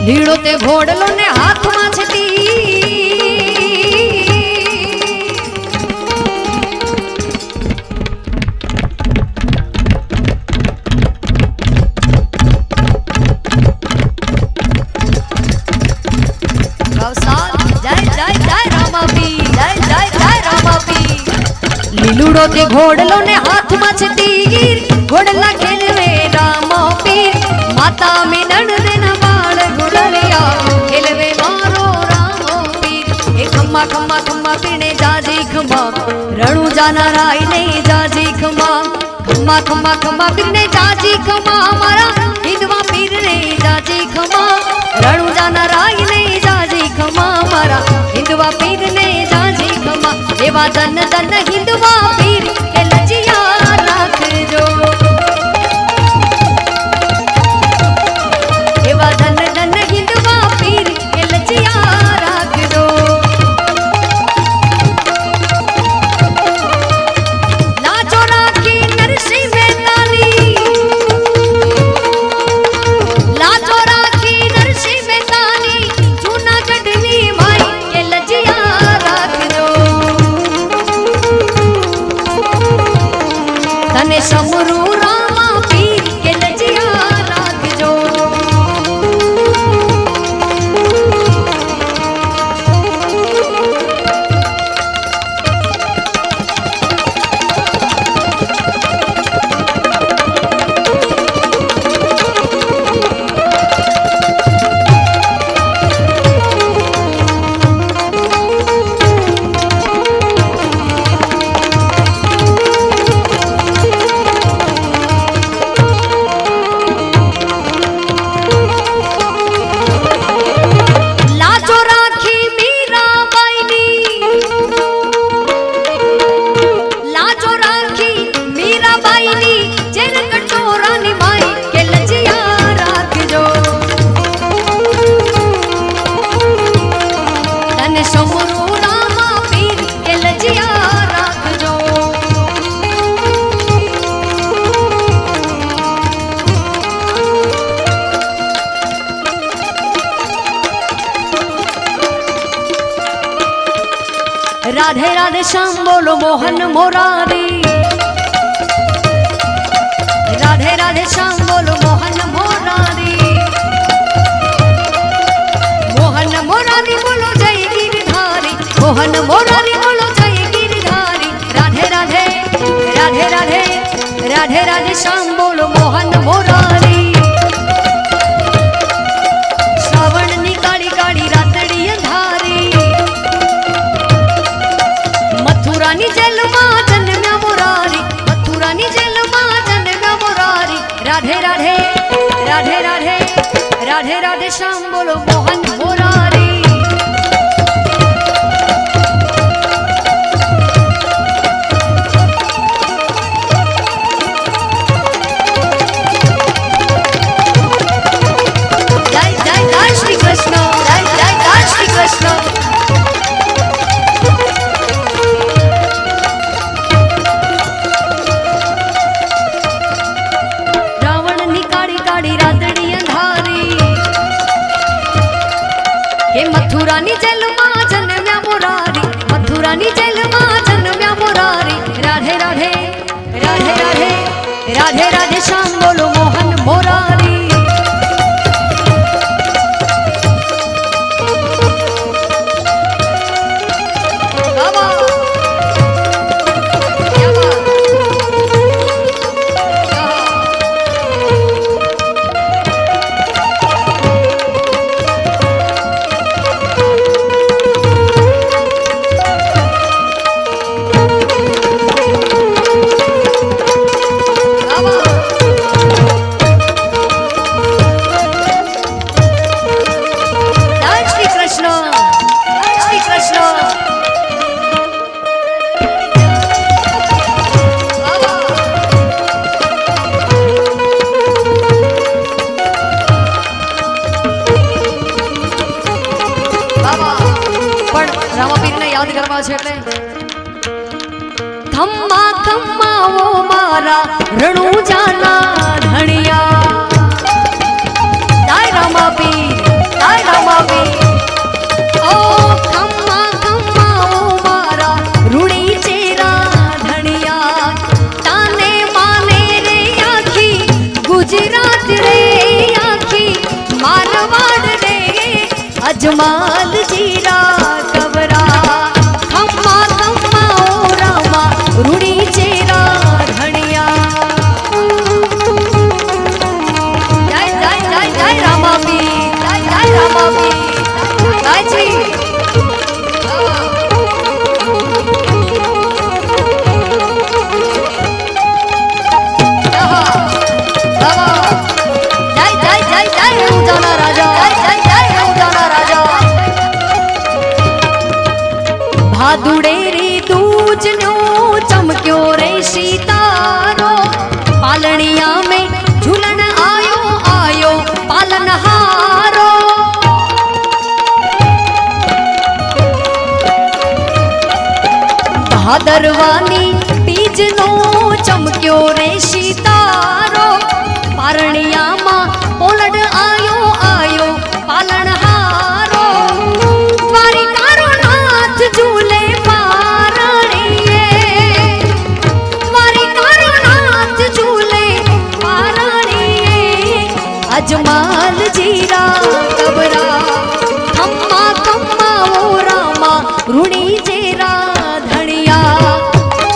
લીડો તે ઘોડલો ને હાથમાં છે લીલુડો તે ઘોડલો ને હાથમાં છે તીર ઘોડલા ખેલવે રામો પીર માતા મિનણ દેના બાળ ઘોડલિયા ખેલવે મારો રામો પીર એ ખમ્મા ખમ્મા ખમ્મા પીને જાજી ખમ્મા रणुजा नाराय ने जाजी खम्मा खम्मा खम्मा खम्मा पीरने जाजी खम्मा मारा हिंदवा पीर ने जाजी खम्मा रणुजा नाराय ने जाजी खम्मा मारा हिंदवा पीर ने जाजी खम्मा एवा धन धन हिंदवा पीर के लजिया राखजो एवा धन धन हिंदवा पीर के लजिया राखजो लाजो राखी नरसिंह मेहतानी लाजो राखी नरसिंह मेहतानी जूनागढ़नी माई के लजिया राखजो राधे राधे श्याम बोलो मोहन मोरारी, राधे राधे श्याम बोलो मोहन मोरारी, मोहन मोरारी बोलो जय गिरधारी, मोहन मोरारी बोलो जय गिरधारी, राधे राधे राधे राधे राधे राधे श्याम बोलो मोहन मोरारी। श्रावण नी काली काली रातड़ी अंधारी, मथुरा नी जेल मां जन्म्या मुरारी, मथुरा नी जेल मां जन्म्या मुरारी, राधे राधे राधे राधे राधे राधे श्याम बोलो मोहन मोरारी। जय जय जय श्री कृष्ण, जय जय जय श्री कृष्ण। रावण नी काड़ी काड़ी रातड़ी अंधारी, के मथुरा नी जेल मां जन्म्या मुरारी, मथुरा नी जेल मां जन्म्या मुरारी, राधे राधे राधे राधे राधे राधे श्याम बोलो मोहन मोरारी। बाबा क्या बात, जय श्री कृष्ण, जय श्री कृष्ण। बाबा બાબા પણ રામાપીરને યાદ કરવા છે એટલે ખમ્મા ખમ્મા ઓ મારા રણુજાના ધણિયા, જય રામાપીર જય રામાપીર। ઓ ખમ્મા ખમ્મા ઓ મારા રૂડી ચેરા ધણિયા, તાને માને રે આખી ગુજરાત રે આખી મારવાડ રે અજમાલ જીરા કબરા। ખમ્મા ખમ્મા ઓ રામા રૂડી ચેરા ધણિયા, જય જય જય જય રામાપીર, જય જય રામાપીર, જય શ્રી। जय जय जय जय रंजाना राजा, जय जय जय रंजाना राजा। भादुड़े री दूज नो चमक्यो रे सीतारो, पालनिया में झूलन आयो आयो पालनहारो। भादरवानी बीज नो चमक्यो रे सीतारो, पारणिया मां पोलड आयो आयो पालनहारो। द्वारिकारो नाथ झूले पारणिये, द्वारिकारो नाथ झूले पारणिये, अजमाल जीरा कबरा। खम्मा खम्मा ओ रामा रूणी जेरा धणिया,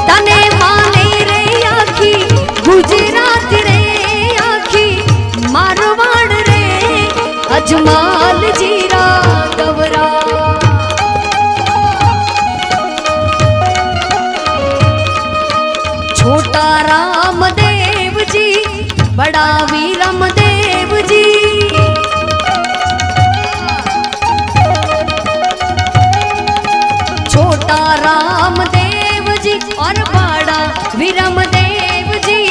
तने माने रे आखी गुजरात रे आखी मारवाड़ रे अजमाल जीरा कबरा। छोटा रामदेव जी बड़ा वीरम देव जी, छोटा रामदेव जी और बड़ा वीरम देव जी,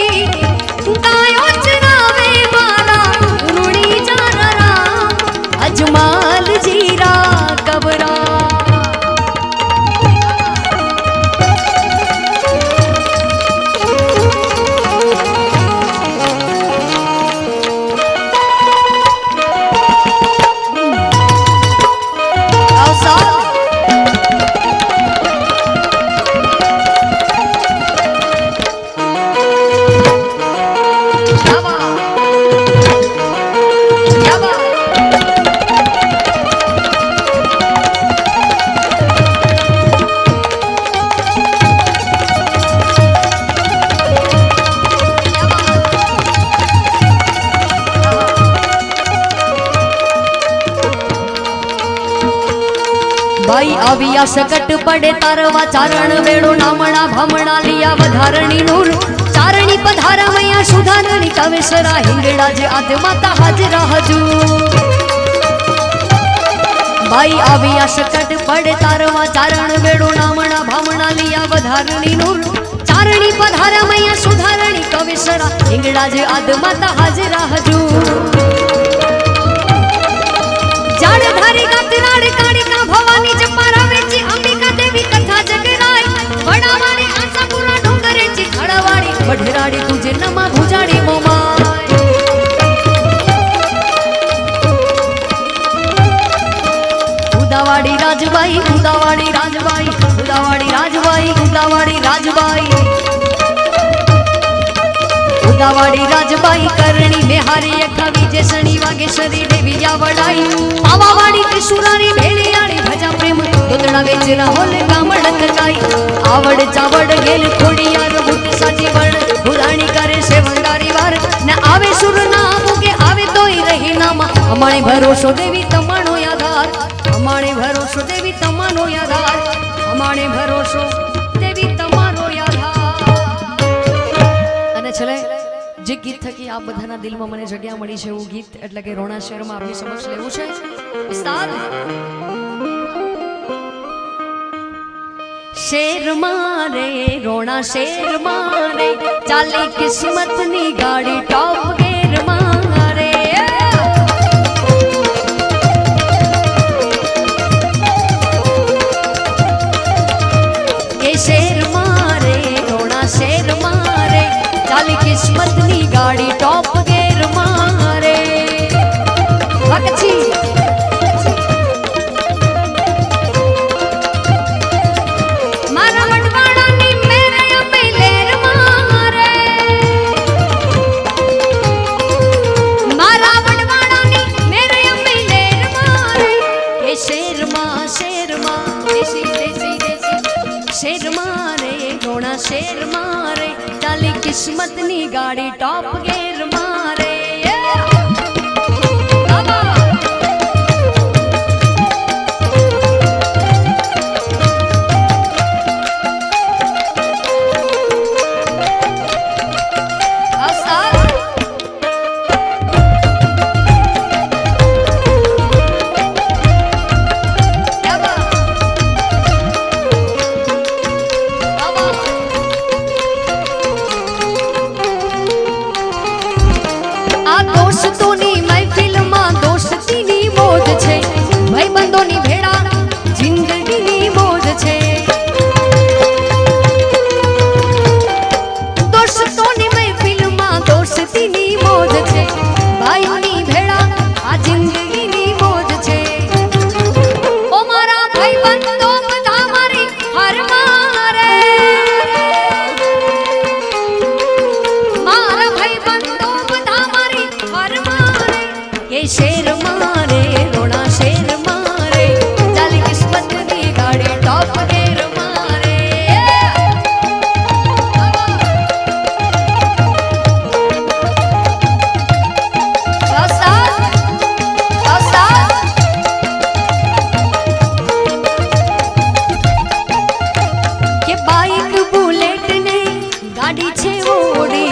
गायो चरावे मारा रूड़ी जाना राम अजमाल जीरा कबरा। बाई आविया सकट पड़े तारवा चारण वेड़ो नामणा भामणा लिया वधारणी नूर चारणी पधारा मैया सुधारणी कावेश्वरा हिंगड़ा जे आत्माता हाजरा हजूर बाई आविया सकट पड़े तारवा चारण वेड़ो नामणा भामणा लिया वधारणी नूर चारणी पधारा मैया सुधारणी कावेश्वरा हिंगड़ा जे आत्माता हाजरा हजूर जाड़धारी गातराड़ काड़िका भवानी जपारा वेची अंबिका देवी कथा जगराई वडावाड़ी आशापुरा डोंगरेची खड़वाड़ी बढराड़ी तुझे नमा भुजाड़ी मोमाय उदावाड़ी राजबाई उदावाड़ी राजबाई उदावाड़ी राजबाई उदावाड़ी राजबाई उदावाड़ी राजबाई करणी मेहारी अखा विजयसणी वागेश्वरी देवी या वडाई पावावाड़ी त्रिशूरारी भेड़ियाड़ी भजा प्रेम दुधड़ा वेचरा होले गामड़क गाई आवड़ चावड़ गेल खोड़ियार बुट साची वर्ण पुराणी करे से भंडारी वार न आवे सुर ना मुके आवे तोई रही नामा अमाणे भरोसो देवी तमाणो यादार अमाणे भरोसो देवी तमानो यादार अमाणे भरोसो देवी तमारो यादार અને છેલ્લે જે ગીત થકી આપ બધાના દિલમાં મને જગ્યા મળી છે એવું ગીત એટલે કે રોણા શહેરમાં આપની સમક્ષ લેવું છે ઉસ્તાદ શેર મારે રોણા શેર મારે ચાલી કિસ્મતની ગાડી ટોપ ગેર મારે કે શેર મારે રોણા શેર મારે ચાલી કિસ્મતની ગાડી ટોપ ગેર મારે ભગજી મારા વડવાડાની મેરે અમે લેર મારે મારા વડવાડાની મેરે અમે લેર મારે કે શેરમાં દેશી દેશી દેશી શેર મારે રોણા શેર મારે ચાલી કિસ્મતની ગાડી ટોપ ગેર મારે दोस्तोनी महफिल में दोस्तीनी मोज छे भाईबंधोनी भेड़ा जिंदगीनी मोज छे दोस्तोनी महफिल में दोस्तीनी मोज छे भाईओनी भेड़ा आ जिंदगीनी मोज छे ओ मारा भाईबंधो बधा मारी हर मारे मारा भाईबंधो बधा मारी हर मारे के शेर मारे रोड़ा शेर मारे चाली किस्मतनी गाड़ी टॉप गेर मारे के बाइक बुलेट ने गाड़ी छे ओडी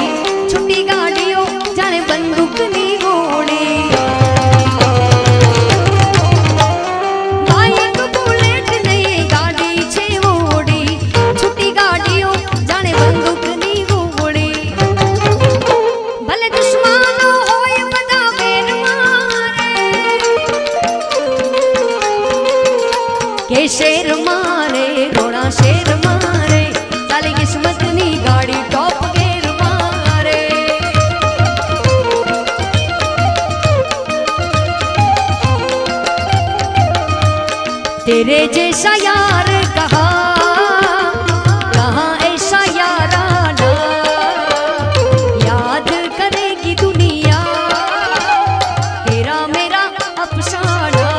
छुट्टी गाड़ियों जाने बंदूक नी गोड़ी बाइक बुलेट ने गाड़ी छे ओडी छुट्टी गाड़ियों जाने बंदूक नी गोड़ी भले दुश्मनो होय बधा वेर मारे के शेर मारे रोड़ा शेर मारे चाली किस्मतनी गाड़ी टॉप गेर मारे तेरे जैसा यार कहाँ ऐसा याराना याद करेगी दुनिया तेरा मेरा अफसाना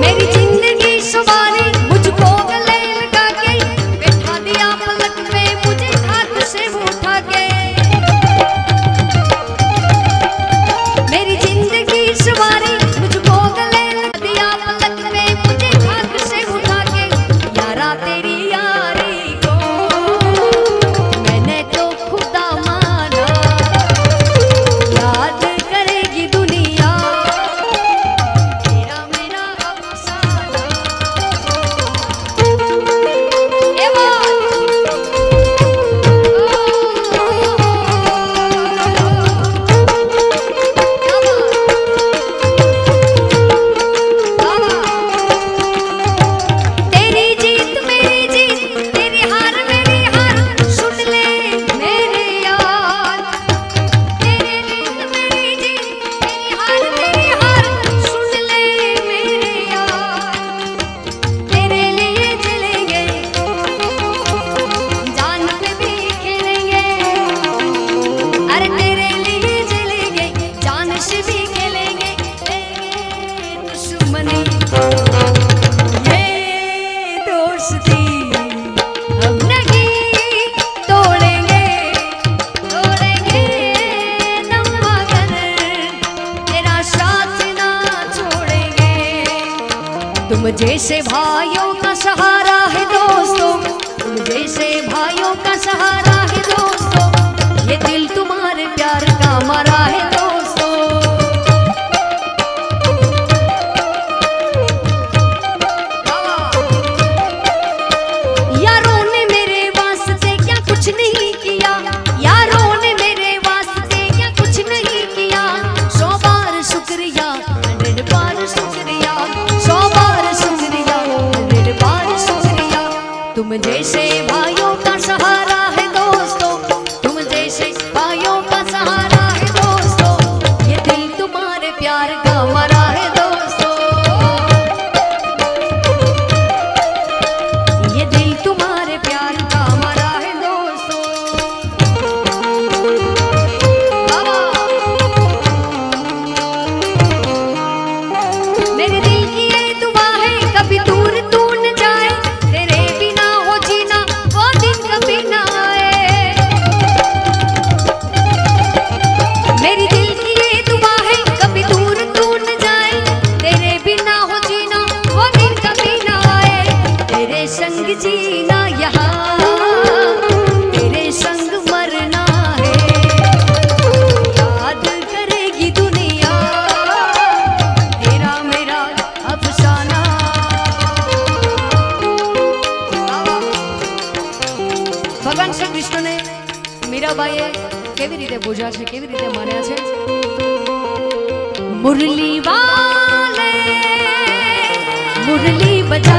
मेरी जिंदगी सवारी मुझको गले लगा के बैठा दिया पलक पे मुझे हाथ से उठा के तुम जैसे भाइयों का सहारा है दोस्तों, तुम जैसे भाइयों का सहारा है दोस्तों, ये दिल तुम्हारे प्यार का मरा है दोस्तों। यारों ने मेरे वास्ते क्या कुछ नहीं किया, यारों ने मेरे वास्ते क्या कुछ नहीं किया, 100 बार शुक्रिया 100 बार शुक्रिया, 100 बार शुक्रिया 100 बार शुक्रिया। तुम जैसे भाइयों का सहारा है दोस्तों, तुम जैसे भाइयों का सहारा है दोस्तों, ये दिल तुम्हारे प्यार का मरा है दोस्तों, ये दिल तुम्हारे प्यार का मरा है दोस्तों। बाबा मेरे दिल की ये दुआ है कभी दूर तू न जाए, तेरे बिना हो जीना वो दिन कभी ना आए। मेरी दिल की ये दुआ है कभी दूर तू न जाए, तेरे बिना हो जीना वो दिन कभी ना आए। तेरे संग जीना यहाँ, तेरे संग मरना है, याद करेगी दुनिया तेरा मेरा अफसाना। ભગવાન શ્રી કૃષ્ણને મીરાબાઈએ કેવી રીતે પૂજા છે, કેવી રીતે માન્યા છે? મુરલી વાલે મુરલી બજા,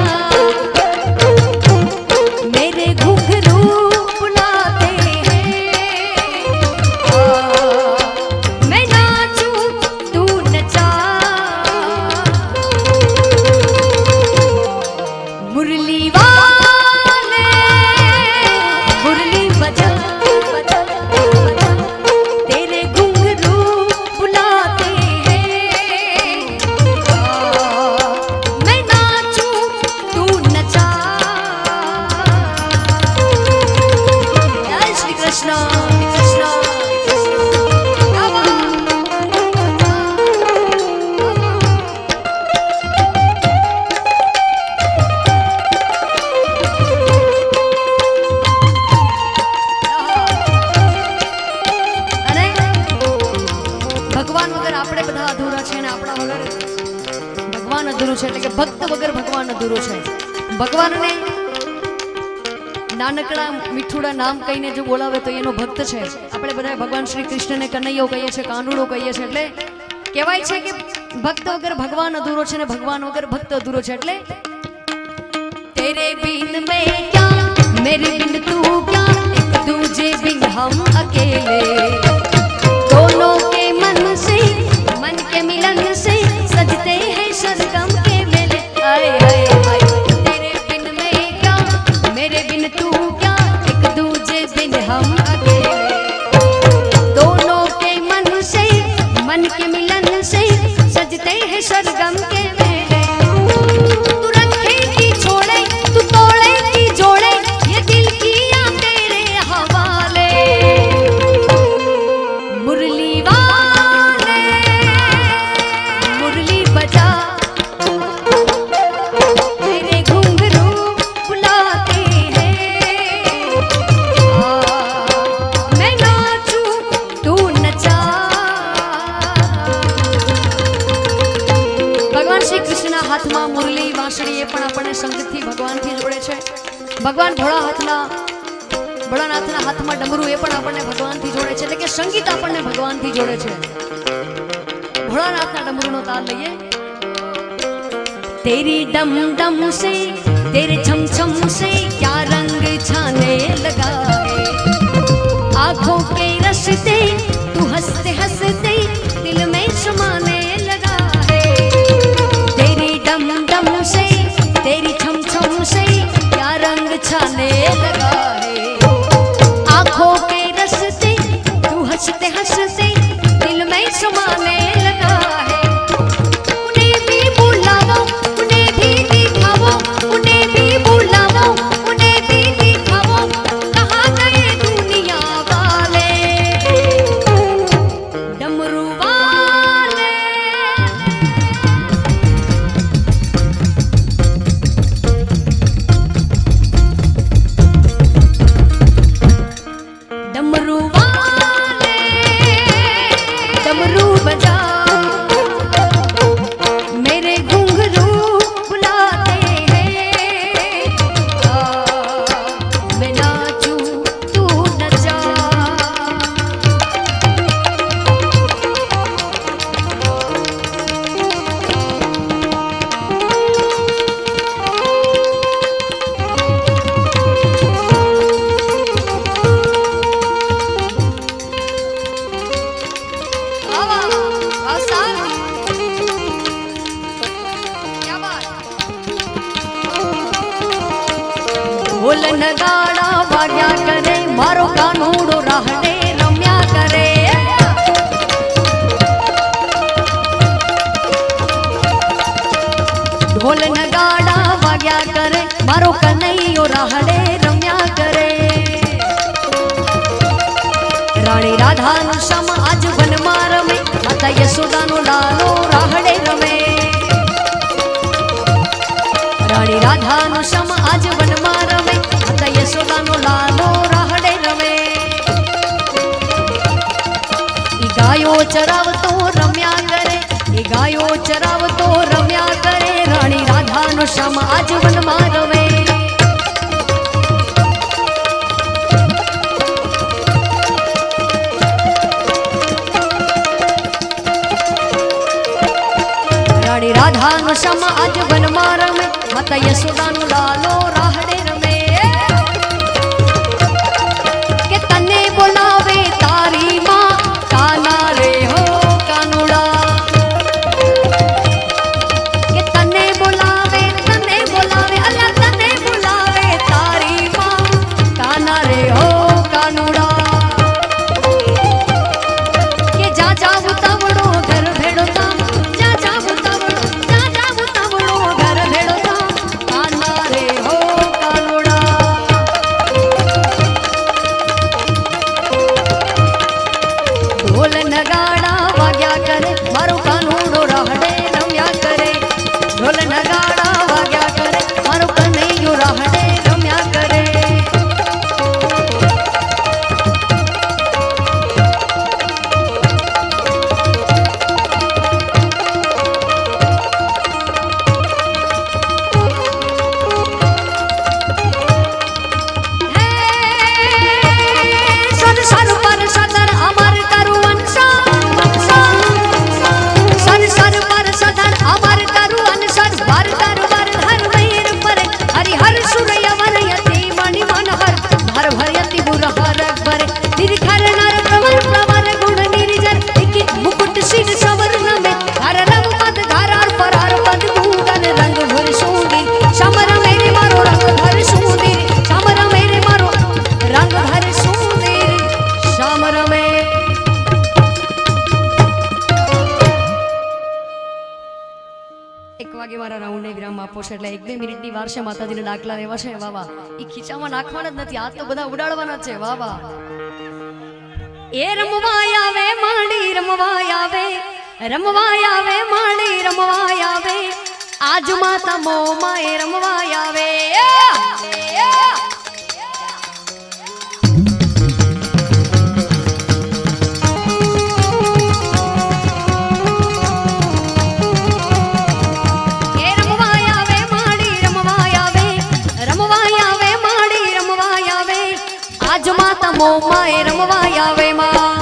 मेरे घुंघरू बुलाते हैं, मैं नाचूं तू नचा, मुरली वाले मुरली बजा बजा बजा, तेरे घुंघरू बुलाते हैं, मैं नाचूं तू नचा। जय श्री कृष्ण कृष्ण અને ભગવાન વગર આપણે બધા અધૂરા છે અને આપણા વગર ભગવાન અધૂરું છે, એટલે કે ભક્ત વગર ભગવાન અધૂરો છે। ભગવાનને નાનકડા મીઠુડા નામ કહીને જો બોલાવે તો એનો ભક્ત છે। આપણે બધા ભગવાન શ્રી કૃષ્ણને કનૈયો કહીએ છીએ, કાનુડો કહીએ છીએ, એટલે કહેવાય છે કે ભક્ત વગર ભગવાન અધૂરો છે ને ભગવાન વગર ભક્ત અધૂરો છે। એટલે तेरे बिन मैं क्या मेरे बिन तू क्या, एक दूजे बिन हम अकेले, दोनों के मन से मन के मिलन से सजते हैं सरगम के मेले। आए हाय हाय तेरे बिन मैं क्या मेरे बिन तू क्या, एक दूजे बिन हम अकेले, दोनों के मन से मन के मिलन से सजते हैं सरगम के मेले। तू रखे की छोड़े तू तोड़े की जोड़े, ये दिल किया तेरे हवाले, मुरली वाले मुरली बजा, तेरे घुंघरू बुलाते हैं, मैं नाचूं तू नचा। ભગવાન શ્રી કૃષ્ણના હાથમાં મુરલી વાંસળી એ પણ આપણને સંગતથી ભગવાનથી જોડે છે। ભગવાન ભોળાનાથના હાથમાં ડમરું એ પણ આપણને ભગવાનથી જોડે છે, એટલે કે સંગીત આપણને ભગવાનથી જોડે છે। ભોળાનાથના ડમરૂનો તાલ લઈએ। तेरी डम डम से तेरे छम छम से क्या रंग छाने लगा है, आंखों के रस्ते तू हंसते हंसते दिल में समाने लगा है। तेरी डम डम से तेरी छम छम से क्या रंग छाने लगा है, आंखों के रस्ते तू हंसते हंसते दिल में समाने लगा है। उन्हें भी बुलाओ उन्हें भी दिखाओ, उन्हें भी बुलाओ उन्हें भी दिखाओ, कहाँ गए तू વાગ્યા કરે મારો કાનુડો રાહડે રમ્યા કરે ઢોલ નગાડા વાગ્યા કરે મારો કનૈયો રાહડે રમ્યા કરે રાણી રાધાનું સમ આજ વનમાં રમે માતા યશોદાનો લાલો રાહડે રમે રાણી રાધાનું સમ આજ વનમાં રમે માતા યશોદાનો લાલો રાહડે રમે ઈ ગાયો ચરાવતો રમ્યા કરે ઈ ગાયો ચરાવતો રમ્યા કરે રાણી રાધાનો સમ આજ વનમાં રમે રાધાનો સમ આજ વનમાં રમે માતા યશોદાનો લાલો રાહડે રમે કે તને બોલાવે તારી માં કાના રે હો કાનુડા કે તને બોલાવે અલ્લા તને બોલાવે તારી માં કાના રે હો કાનુડા કે જા જાવ તાવડો ઘર ભેડો તા એટલે 1-2 મિનિટની વાર છે માતાજીને ડાકલા લેવા છે વાવા ઈ ખીચામાં નાખવાના જ નથી આ તો બધા ઉડાડવાના છે વાવા એ રમવા આવે માંડી રમવા આવે માંડી રમવા આવે આજ માતા મોમાં એ રમવા આવે મોમાં એ રમવા આવે માં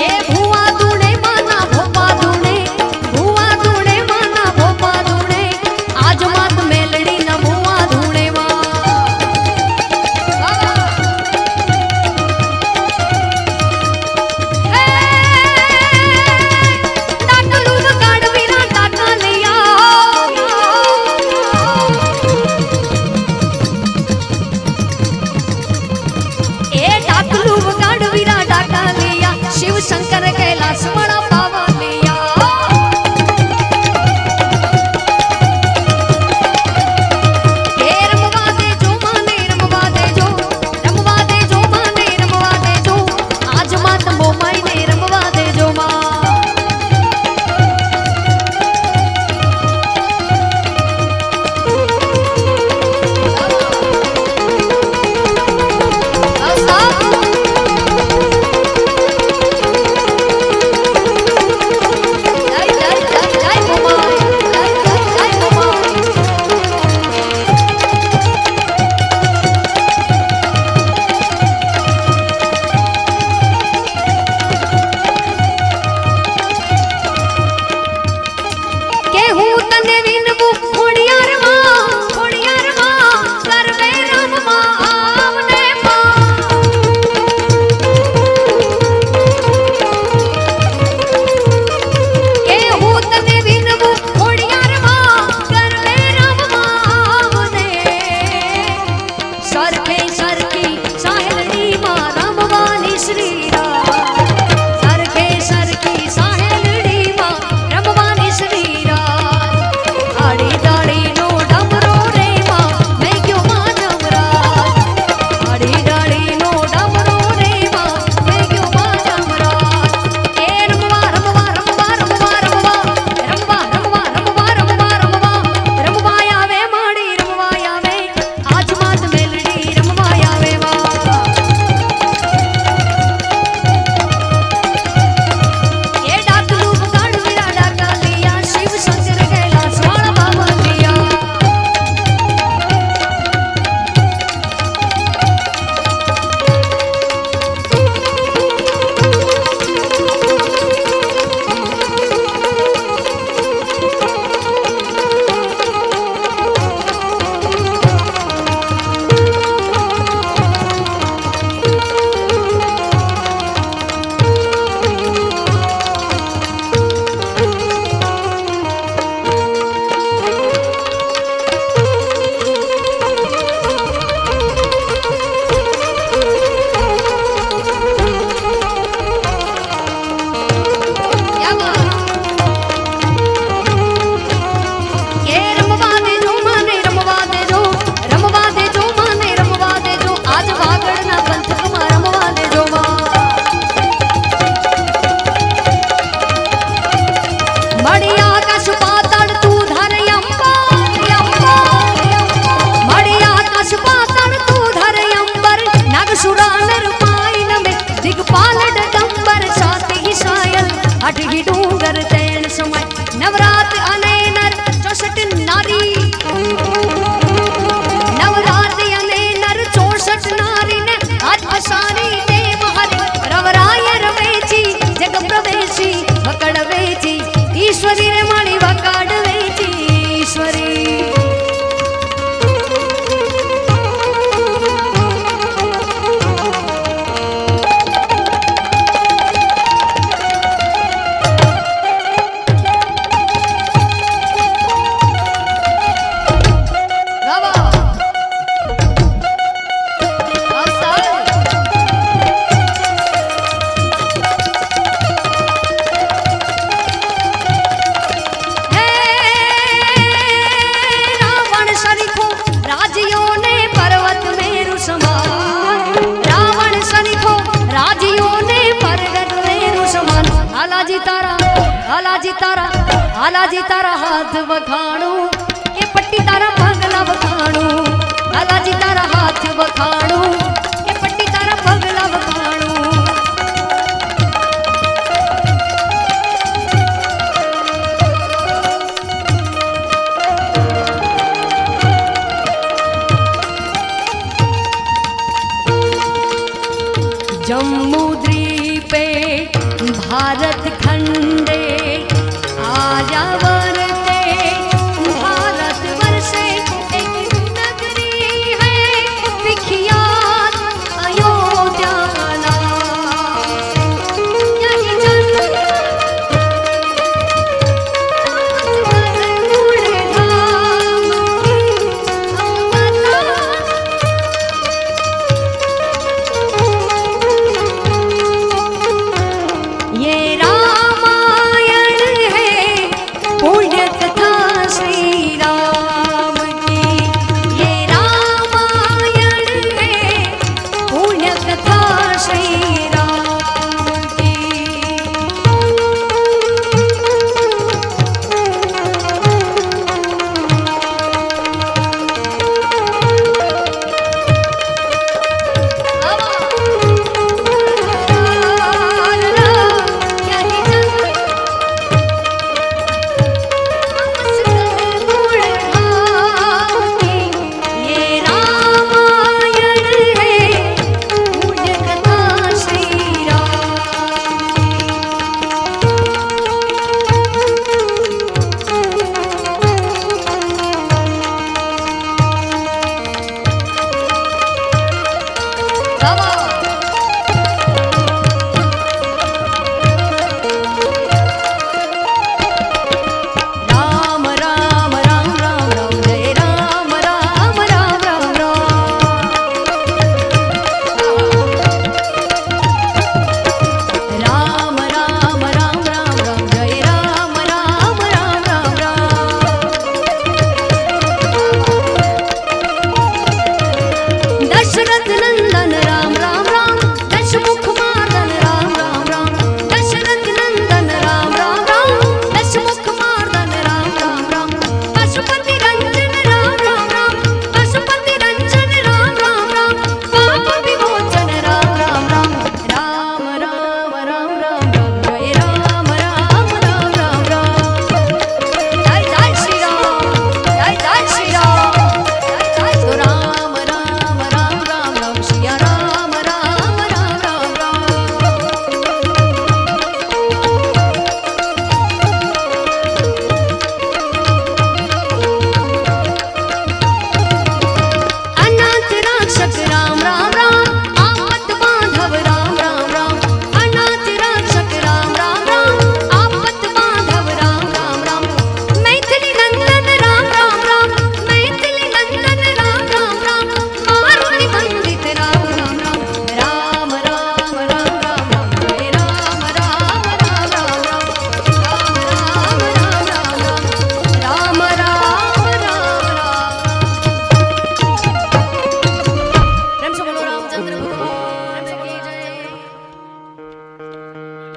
એ ભુવા દુણે માના ભોપા દુણે માના ભોપા દુણે આજ માત મેલડી ના ભુવા દુણે शिव शंकर कैलाश बड़ा पावा लिया रमवा दे जो माने रमवा दे जो माने रमवा दे जो आज मात मोमाई ने रमवा दे जो मां हालाजी तारा हाथ वखाणू ये पट्टी तारा पगला वखाणू हालाजी तारा हाथ वखाणू ये पट्टी तारा पगला वखाणू जम्मू द्वीपे भारत खंडे आर्यावर्ते भारत वर्षे एक नगरी है विख्यात अयोध्या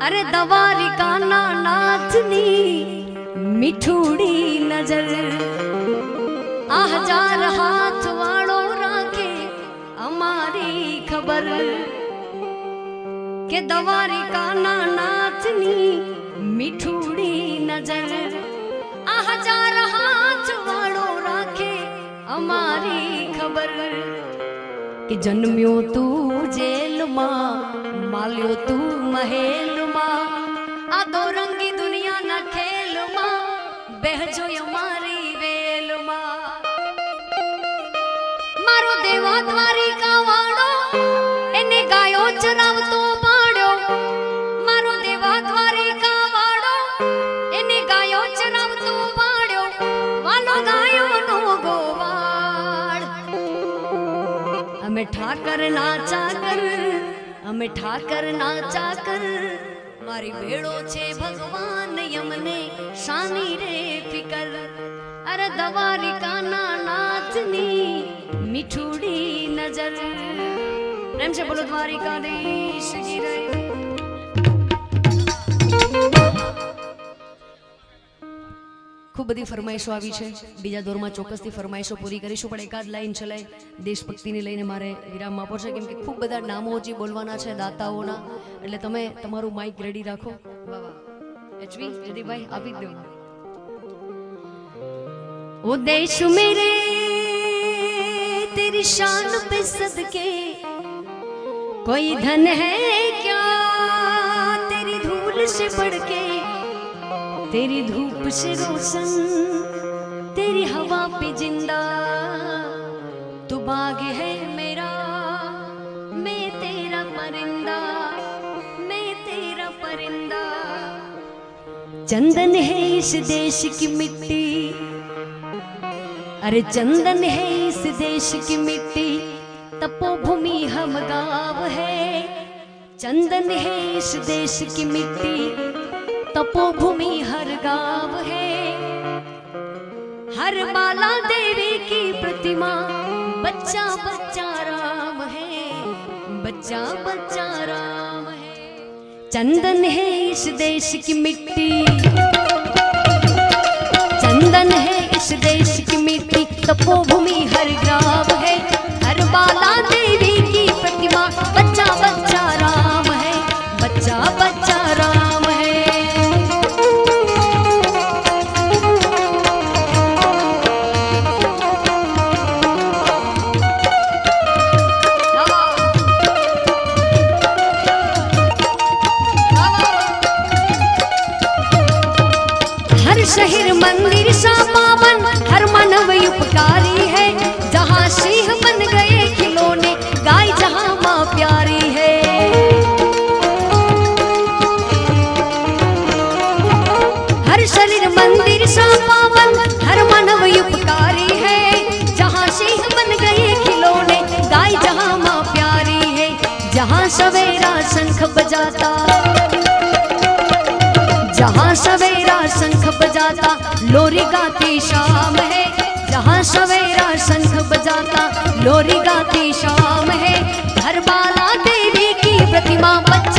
अरे द्वारिका नाथनी मिठूड़ी नजर आ हजार हाथ वालों राखे हमारी खबर के द्वारिका नाथनी मिठूड़ी नजर आ हजार हाथ वालों राखे हमारी खबर कि जन्म्यो तू जेल मां माल्यो तू महल मां आ दो रंगी दुनिया ना खेल मां बहजो हमारी वेल मां मारो देवा द्वारिका वाड़ो एने गायो चरावतो पाड्यो मारो देवा द्वारिका वाड़ो एने गायो चरावतो पाड्यो वालो गायो नो गोवाड़ हमें ठाकर नाचा कर हमें ठाकर नाचा कर मारी भेड़ो छे भगवान यमने शानी रे फिकर अरे द्वारिका नाथनी मिठूड़ी नजर प्रेम से बोलो द्वारिकाधीश की रे બધી ફરમાઈશો આવી છે, બીજા દોરમાં ચોક્કસથી ફરમાઈશો પૂરી કરીશું, પણ એકાદ લાઈન છેલ્લે દેશભક્તિની લઈને મારે વિરામ આપવો છે, કેમ કે ખૂબ બધા નામો હજી બોલવાના છે દાતાઓના, એટલે તમે તમારું માઇક રેડી રાખો. વાહ વાહ, એચવી જયદીપભાઈ આપી જ દો. ओ देश मेरे तेरी शान पे सदके कोई धन है क्या तेरी धूल से बढ़ के, तेरी धूप से रोशन तेरी हवा पे जिंदा, तू बाग है मेरा मैं तेरा परिंदा, मैं तेरा परिंदा. चंदन है इस देश की मिट्टी, अरे चंदन है इस देश की मिट्टी, तपोभूमि हम गाँव है. चंदन है इस देश की मिट्टी, तपोभूमि हर गाँव है. हर बाला देवी की प्रतिमा, बच्चा बच्चा राम है, बच्चा बच्चा राम है. चंदन है इस देश की मिट्टी, चंदन है इस देश की मिट्टी, तपोभूमि हर गाँव है. हर बाला देवी की प्रतिमा, बच्चा बच्चा राम है, बच्चा बच्चा राम है. हर शहर मंदिर सा पावन, हर मानव उपकारी है. जहाँ सिंह बन गए खिलौने, गाय जहाँ माँ प्यारी है. हर शरीर मंदिर सा पावन, हर मानव उपकारी है. जहाँ सिंह बन गए खिलौने, गाय जहाँ माँ प्यारी है. जहाँ सवेरा शंख बजाता, जहाँ सवेरा शंख बजाता, लोरी गाती शाम है. जहाँ सवेरा शंख बजाता, लोरी गाती शाम है. हर बाला देवी की प्रतिमा, बच्चा